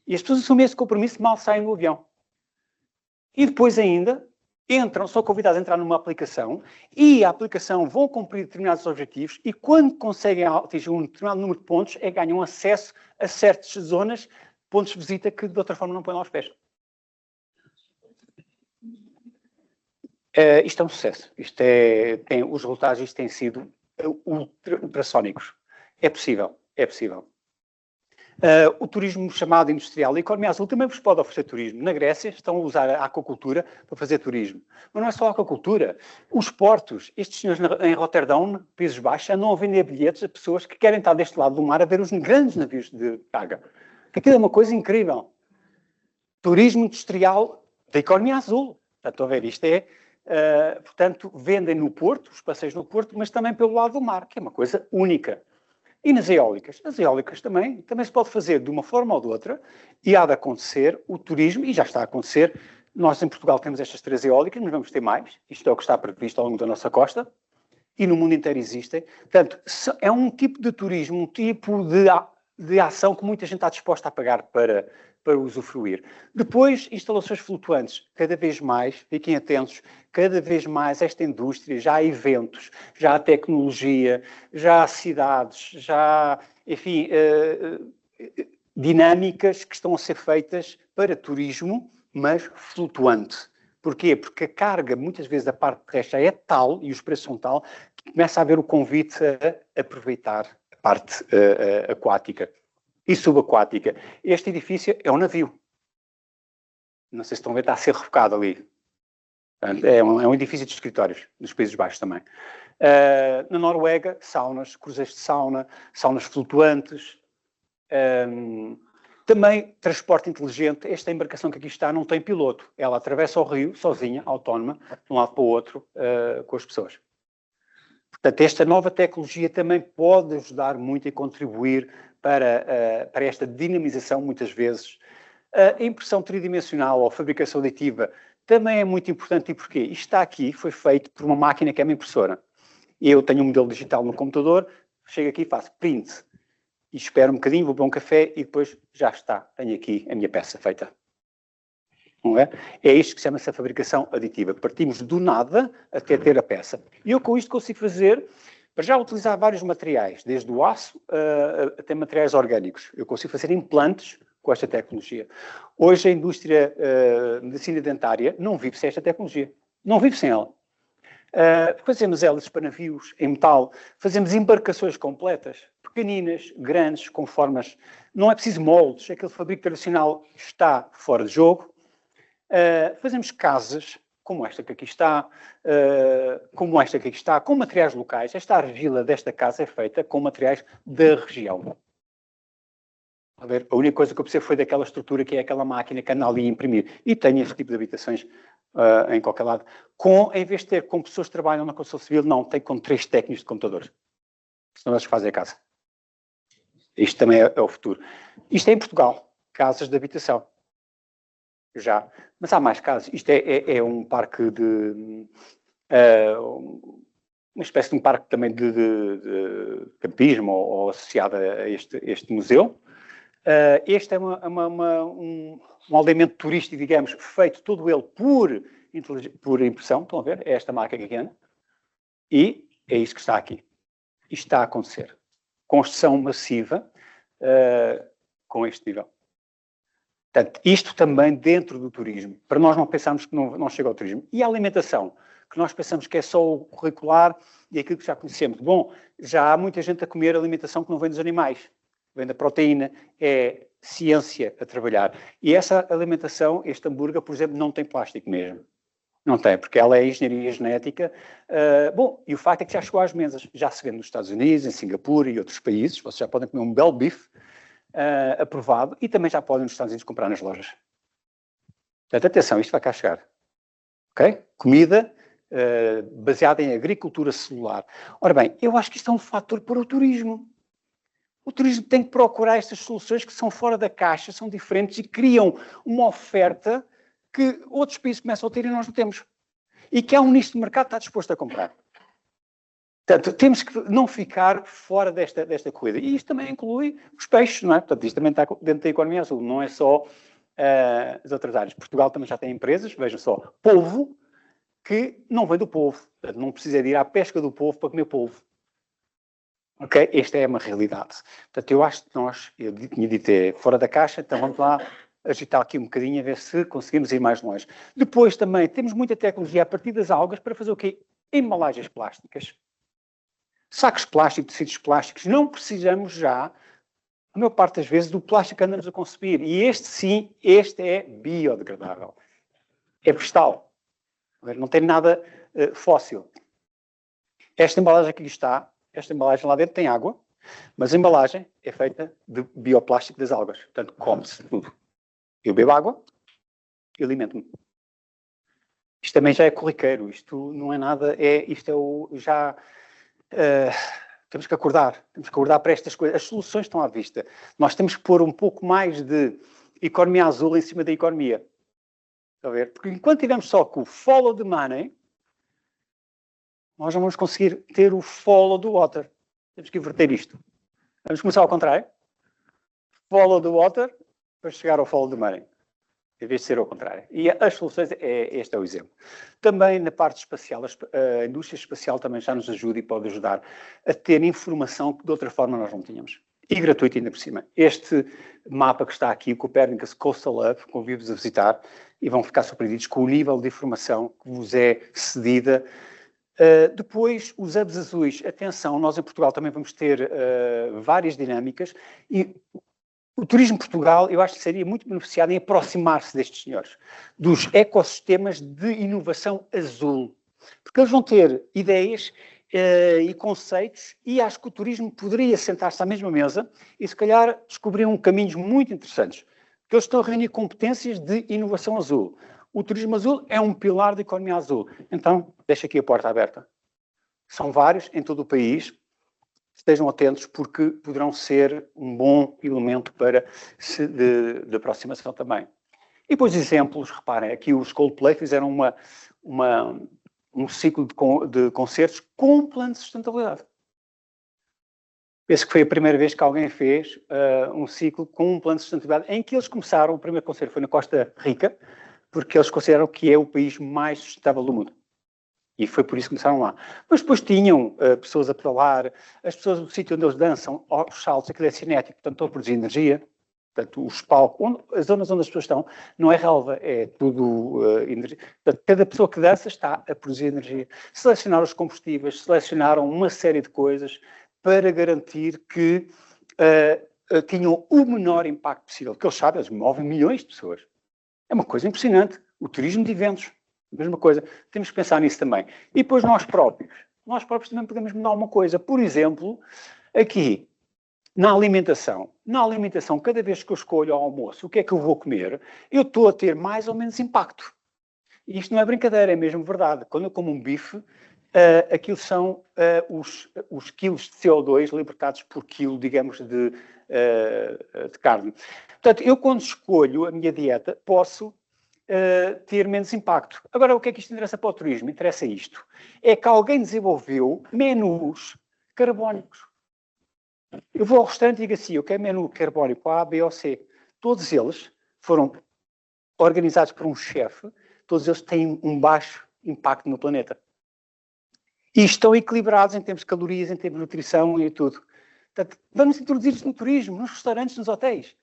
E as pessoas assumem esse compromisso, mal saem do avião. E depois ainda, são convidados a entrar numa aplicação e a aplicação vão cumprir determinados objetivos e quando conseguem atingir um determinado número de pontos, ganham acesso a certas zonas, pontos de visita que de outra forma não põem lá os pés. Isto é um sucesso. Os resultados têm sido ultrassónicos. É possível. O turismo chamado industrial, a economia azul também vos pode oferecer turismo. Na Grécia estão a usar a aquacultura para fazer turismo. Mas não é só a aquacultura. Os portos, estes senhores em Roterdão, Países Baixos, andam a vender bilhetes a pessoas que querem estar deste lado do mar a ver os grandes navios de carga. Aquilo é uma coisa incrível. Turismo industrial da economia azul. Estão a ver, isto é... portanto, vendem no Porto, os passeios no Porto, mas também pelo lado do mar, que é uma coisa única. E nas eólicas? As eólicas também se pode fazer de uma forma ou de outra, e há de acontecer o turismo, e já está a acontecer. Nós em Portugal temos estas 3 eólicas, mas vamos ter mais. Isto é o que está previsto ao longo da nossa costa, e no mundo inteiro existem. Portanto, é um tipo de turismo, um tipo de ação que muita gente está disposta a pagar para usufruir. Depois, instalações flutuantes, cada vez mais, fiquem atentos, cada vez mais esta indústria, já há eventos, já há tecnologia, já há cidades, já há, enfim, dinâmicas que estão a ser feitas para turismo, mas flutuante. Porquê? Porque a carga, muitas vezes, da parte terrestre é tal, e os preços são tal, que começa a haver o convite a aproveitar a parte aquática. E subaquática. Este edifício é um navio. Não sei se estão a ver, está a ser revocado ali. É um edifício de escritórios, dos Países Baixos também. Na Noruega, saunas, cruzeiros de sauna, saunas flutuantes. Também transporte inteligente. Esta embarcação que aqui está não tem piloto. Ela atravessa o rio, sozinha, autónoma, de um lado para o outro, com as pessoas. Portanto, esta nova tecnologia também pode ajudar muito e contribuir para esta dinamização, muitas vezes. A impressão tridimensional ou fabricação aditiva também é muito importante. E porquê? Isto está aqui, foi feito por uma máquina que é uma impressora. Eu tenho um modelo digital no computador, chego aqui e faço print. E espero um bocadinho, vou beber um café e depois já está. Tenho aqui a minha peça feita. Não é? É isto que chama-se a fabricação aditiva. Partimos do nada até ter a peça. E eu com isto consigo fazer... Para já utilizar vários materiais, desde o aço até materiais orgânicos. Eu consigo fazer implantes com esta tecnologia. Hoje a indústria medicina dentária não vive sem esta tecnologia. Não vive sem ela. Fazemos hélices para navios em metal, fazemos embarcações completas, pequeninas, grandes, com formas... Não é preciso moldes, aquele fabrico tradicional está fora de jogo. Fazemos casas... como esta que aqui está, com materiais locais. Esta argila desta casa é feita com materiais da região. A ver, a única coisa que eu percebo foi daquela estrutura que é aquela máquina que anda ali a imprimir. E tenho este tipo de habitações em qualquer lado. Em vez de ter com pessoas que trabalham na construção civil, não, tem com 3 técnicos de computadores. Senão eles fazem a casa. Isto também é o futuro. Isto é em Portugal, casas de habitação. Já. Mas há mais casos. Isto é um parque de... uma espécie de um parque também de campismo ou associado a este museu. Este é um aldeamento turístico, digamos, feito todo ele por impressão. Estão a ver? É esta marca aqui. E é isto que está aqui. Isto está a acontecer. Construção massiva com este nível. Portanto, isto também dentro do turismo, para nós não pensarmos que não chega ao turismo. E a alimentação, que nós pensamos que é só o curricular e aquilo que já conhecemos. Bom, já há muita gente a comer alimentação que não vem dos animais, vem da proteína, é ciência a trabalhar. E essa alimentação, este hambúrguer, por exemplo, não tem plástico mesmo. Não tem, porque ela é engenharia genética. Bom, e o facto é que já chegou às mesas. Já se vende nos Estados Unidos, em Singapura e outros países. Vocês já podem comer um belo bife aprovado e também já podem nos Estados Unidos comprar nas lojas. Portanto, atenção, isto vai cá chegar. Ok? Comida baseada em agricultura celular. Ora bem, eu acho que isto é um fator para o turismo. O turismo tem que procurar estas soluções que são fora da caixa, são diferentes e criam uma oferta que outros países começam a ter e nós não temos. E que há um nicho de mercado que está disposto a comprar. Portanto, temos que não ficar fora desta corrida. E isto também inclui os peixes, não é? Portanto, isto também está dentro da economia azul, não é só as outras áreas. Portugal também já tem empresas, vejam só, polvo, que não vem do polvo. Portanto, não precisa de ir à pesca do polvo para comer polvo. Ok? Esta é uma realidade. Portanto, eu acho que eu tinha dito, fora da caixa, então vamos lá agitar aqui um bocadinho a ver se conseguimos ir mais longe. Depois também temos muita tecnologia a partir das algas para fazer o quê? Embalagens plásticas. Sacos plásticos, tecidos plásticos, não precisamos já, a maior parte das vezes, do plástico que andamos a consumir. E este, sim, este é biodegradável. É vegetal. Não tem nada fóssil. Esta embalagem aqui está, esta embalagem lá dentro tem água, mas a embalagem é feita de bioplástico das algas. Portanto, come-se tudo. Eu bebo água e alimento-me. Isto também já é corriqueiro. Isto não é nada, isto é o já... temos que acordar para estas coisas. As soluções estão à vista. Nós temos que pôr um pouco mais de economia azul em cima da economia. Está a ver? Porque enquanto tivermos só com o follow the money, nós não vamos conseguir ter o follow the water. Temos que inverter isto. Vamos começar ao contrário. Follow the water para chegar ao follow the money. Em vez de ser ao contrário. E as soluções, este é o exemplo. Também na parte espacial, a indústria espacial também já nos ajuda e pode ajudar a ter informação que de outra forma nós não tínhamos. E gratuito ainda por cima. Este mapa que está aqui, o Copernicus Coastal Hub, convido-vos a visitar e vão ficar surpreendidos com o nível de informação que vos é cedida. Depois, os hubs azuis. Atenção, nós em Portugal também vamos ter várias dinâmicas e o Turismo Portugal, eu acho que seria muito beneficiado em aproximar-se destes senhores, dos ecossistemas de inovação azul. Porque eles vão ter ideias e conceitos e acho que o turismo poderia sentar-se à mesma mesa e, se calhar, descobriam caminhos muito interessantes. Porque eles estão a reunir competências de inovação azul. O turismo azul é um pilar da economia azul. Então, deixo aqui a porta aberta. São vários em todo o país. Estejam atentos porque poderão ser um bom elemento para de aproximação também. E depois exemplos, reparem, aqui os Coldplay fizeram um ciclo de concertos com um plano de sustentabilidade. Penso que foi a primeira vez que alguém fez um ciclo com um plano de sustentabilidade em que eles começaram, o primeiro concerto foi na Costa Rica, porque eles consideram que é o país mais sustentável do mundo. E foi por isso que começaram lá. Mas depois tinham pessoas a pedalar, as pessoas no sítio onde eles dançam, aos saltos, aquilo é cinético, portanto estão a produzir energia. Portanto, os palcos, as zonas onde as pessoas estão, não é relva, é tudo energia. Portanto, cada pessoa que dança está a produzir energia. Selecionaram os combustíveis, selecionaram uma série de coisas para garantir que tinham o menor impacto possível. Porque eles sabem, eles movem milhões de pessoas. É uma coisa impressionante. O turismo de eventos. Mesma coisa, temos que pensar nisso também. E depois nós próprios também podemos mudar uma coisa. Por exemplo, aqui, na alimentação, cada vez que eu escolho ao almoço o que é que eu vou comer, eu estou a ter mais ou menos impacto. E isto não é brincadeira, é mesmo verdade. Quando eu como um bife, aquilo são os quilos de CO2 libertados por quilo, digamos, de carne. Portanto, eu quando escolho a minha dieta, posso ter menos impacto. Agora, o que é que isto interessa para o turismo? Interessa isto. É que alguém desenvolveu menus carbónicos. Eu vou ao restaurante e digo assim, eu quero menu carbónico A, B ou C. Todos eles foram organizados por um chefe, todos eles têm um baixo impacto no planeta. E estão equilibrados em termos de calorias, em termos de nutrição e tudo. Portanto, vamos introduzir isto no turismo, nos restaurantes, nos hotéis.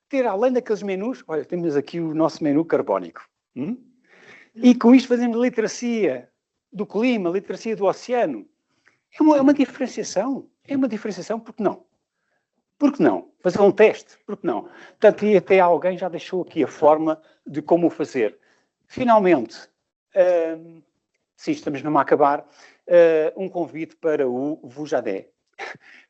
Ter, além daqueles menus, olha, temos aqui o nosso menu carbónico. E com isto fazemos literacia do clima, literacia do oceano. É uma diferenciação. É uma diferenciação, porque não? Porque não? Fazer um teste, porque não? Portanto, e até alguém já deixou aqui a forma de como o fazer. Finalmente, sim, estamos mesmo a acabar, um convite para o Vujadé.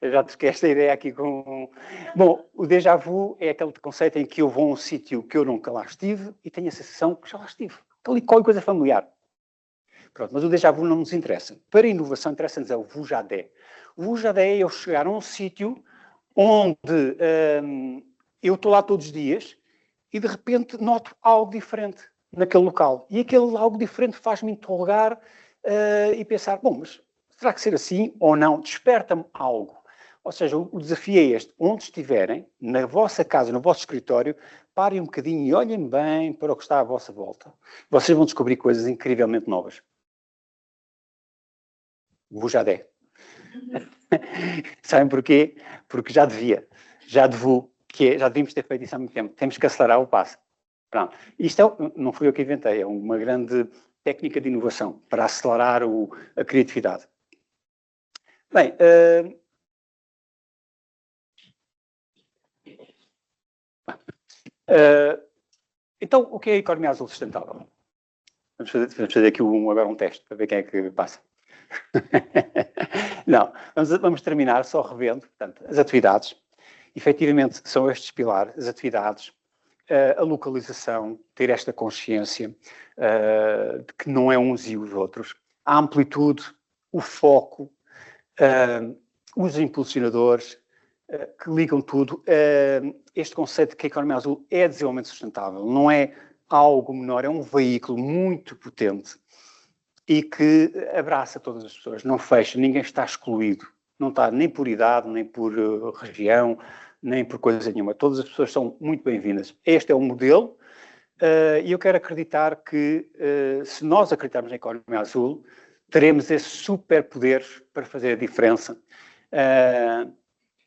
Eu já troquei esta ideia aqui com... Bom, o déjà vu é aquele conceito em que eu vou a um sítio que eu nunca lá estive e tenho a sensação que já lá estive. Ali qualquer coisa familiar. Pronto, mas o déjà vu não nos interessa. Para a inovação interessa-nos é o Vujadé. O Vujadé é eu chegar a um sítio onde eu estou lá todos os dias e de repente noto algo diferente naquele local. E aquele algo diferente faz-me interrogar e pensar, bom, mas será que ser assim ou não? Desperta-me algo. Ou seja, o desafio é este. Onde estiverem, na vossa casa, no vosso escritório, parem um bocadinho e olhem bem para o que está à vossa volta. Vocês vão descobrir coisas incrivelmente novas. Vujadé. Sabem porquê? Porque já devíamos ter feito isso há muito tempo. Temos que acelerar o passo. Pronto. Isto não fui eu que inventei, é uma grande técnica de inovação para acelerar a criatividade. Bem, Então, o que é a economia azul sustentável? Vamos fazer aqui agora um teste para ver quem é que passa. Não, vamos terminar só revendo, portanto, as atividades. Efetivamente, são estes pilares, as atividades, a localização, ter esta consciência de que não é uns e os outros, a amplitude, o foco, os impulsionadores, que ligam tudo. Este conceito de que a economia azul é desenvolvimento sustentável, não é algo menor, é um veículo muito potente e que abraça todas as pessoas, não fecha, ninguém está excluído, não está nem por idade, nem por região, nem por coisa nenhuma. Todas as pessoas são muito bem-vindas. Este é o modelo e eu quero acreditar que se nós acreditarmos na economia azul, teremos esse superpoder para fazer a diferença,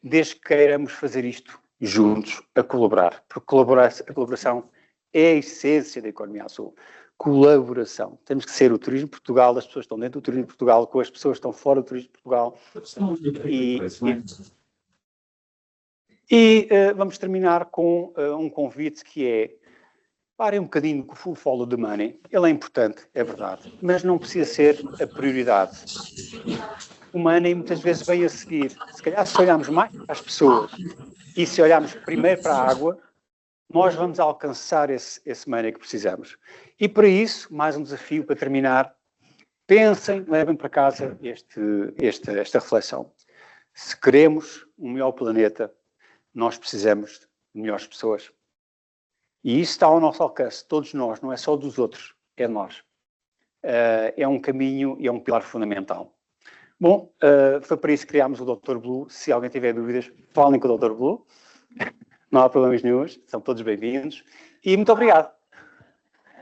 desde que queiramos fazer isto juntos, a colaborar, porque a colaboração é a essência da economia azul. Colaboração. Temos que ser o Turismo de Portugal, as pessoas estão dentro do Turismo de Portugal, com as pessoas que estão fora do Turismo de Portugal. E vamos terminar com um convite que é: parem um bocadinho com o full follow the money. Ele é importante, é verdade, mas não precisa ser a prioridade. O money muitas vezes vem a seguir. Se calhar se olharmos mais para as pessoas e se olharmos primeiro para a água, nós vamos alcançar esse money que precisamos. E para isso, mais um desafio para terminar, pensem, levem para casa esta reflexão. Se queremos um melhor planeta, nós precisamos de melhores pessoas. E isso está ao nosso alcance, todos nós, não é só dos outros, é nós. É um caminho e é um pilar fundamental. Bom, foi para isso que criámos o Dr. Blue. Se alguém tiver dúvidas, falem com o Dr. Blue. Não há problemas nenhuns, são todos bem-vindos. E muito obrigado.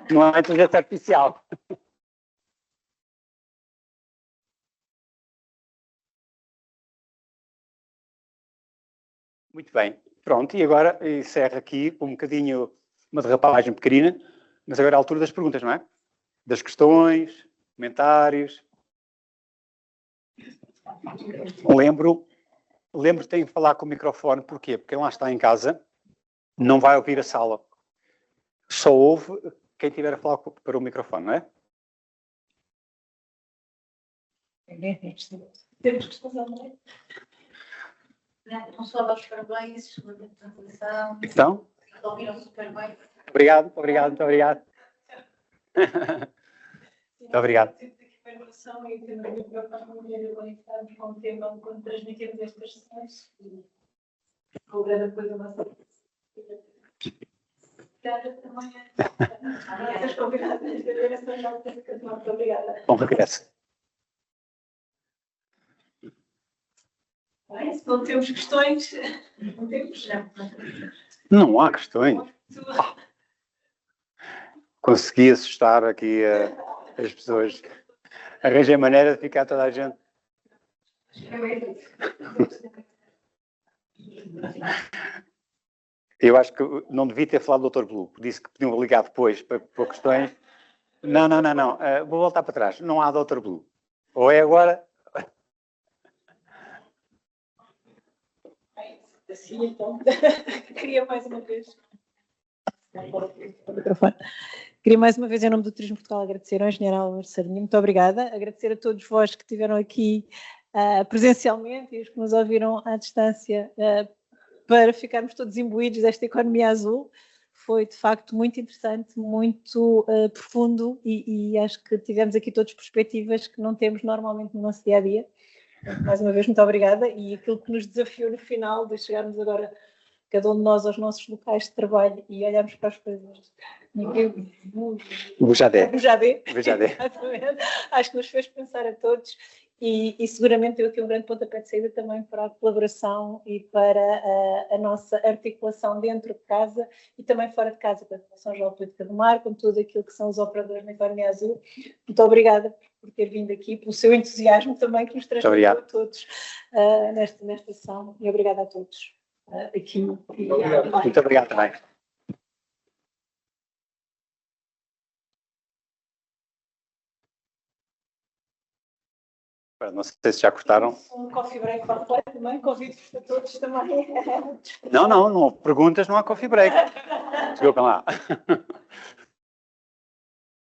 Não é inteligência artificial. Muito bem. Pronto, e agora encerro aqui um bocadinho, uma derrapagem pequenina, mas agora é a altura das perguntas, não é? Das questões, comentários. Lembro que tenho que falar com o microfone, porquê? Porque quem lá está em casa não vai ouvir a sala. Só ouve quem tiver a falar para o microfone, não é?
Temos que fazer, não é? Não só dar os parabéns pela apresentação.
Então?
Ouviram super bem.
Obrigado. Muito obrigado.
E temos que conectarmos com o tema quando transmitimos estas sessões e cobrar depois a nossa.
Bom regresso.
Se não temos questões, não temos.
Não há questões. Consegui assustar aqui as pessoas. Arranjei maneira de ficar toda a gente. Eu acho que não devia ter falado do Dr. Blue. Disse que podiam ligar depois para questões. Não. Vou voltar para trás. Não há Dr. Blue. Ou é agora.
Assim, então, queria mais uma vez.
Queria mais uma vez, em nome do Turismo Portugal, agradecer ao Engenheiro Álvaro Sardinha, muito obrigada. Agradecer a todos vós que estiveram aqui presencialmente e os que nos ouviram à distância para ficarmos todos imbuídos desta economia azul. Foi, de facto, muito interessante, muito profundo e acho que tivemos aqui todas perspectivas que não temos normalmente no nosso dia-a-dia. Mais uma vez, muito obrigada. E aquilo que nos desafiou no final, de chegarmos agora, cada um de nós, aos nossos locais de trabalho e olharmos para as coisas.
Bujadé.
Acho que nos fez pensar a todos e seguramente deu aqui um grande pontapé de saída também para a colaboração e para a nossa articulação dentro de casa e também fora de casa, com a Direção Geral de Política do Mar, com tudo aquilo que são os operadores na economia azul. Muito obrigada por ter vindo aqui, pelo seu entusiasmo também que nos transmitiu a todos nesta sessão e obrigada a todos. Aqui.
Muito obrigado também. Não sei se já cortaram.
Um coffee break para fora também, convido-vos a todos também.
Não há perguntas, não há coffee break. Desculpem lá.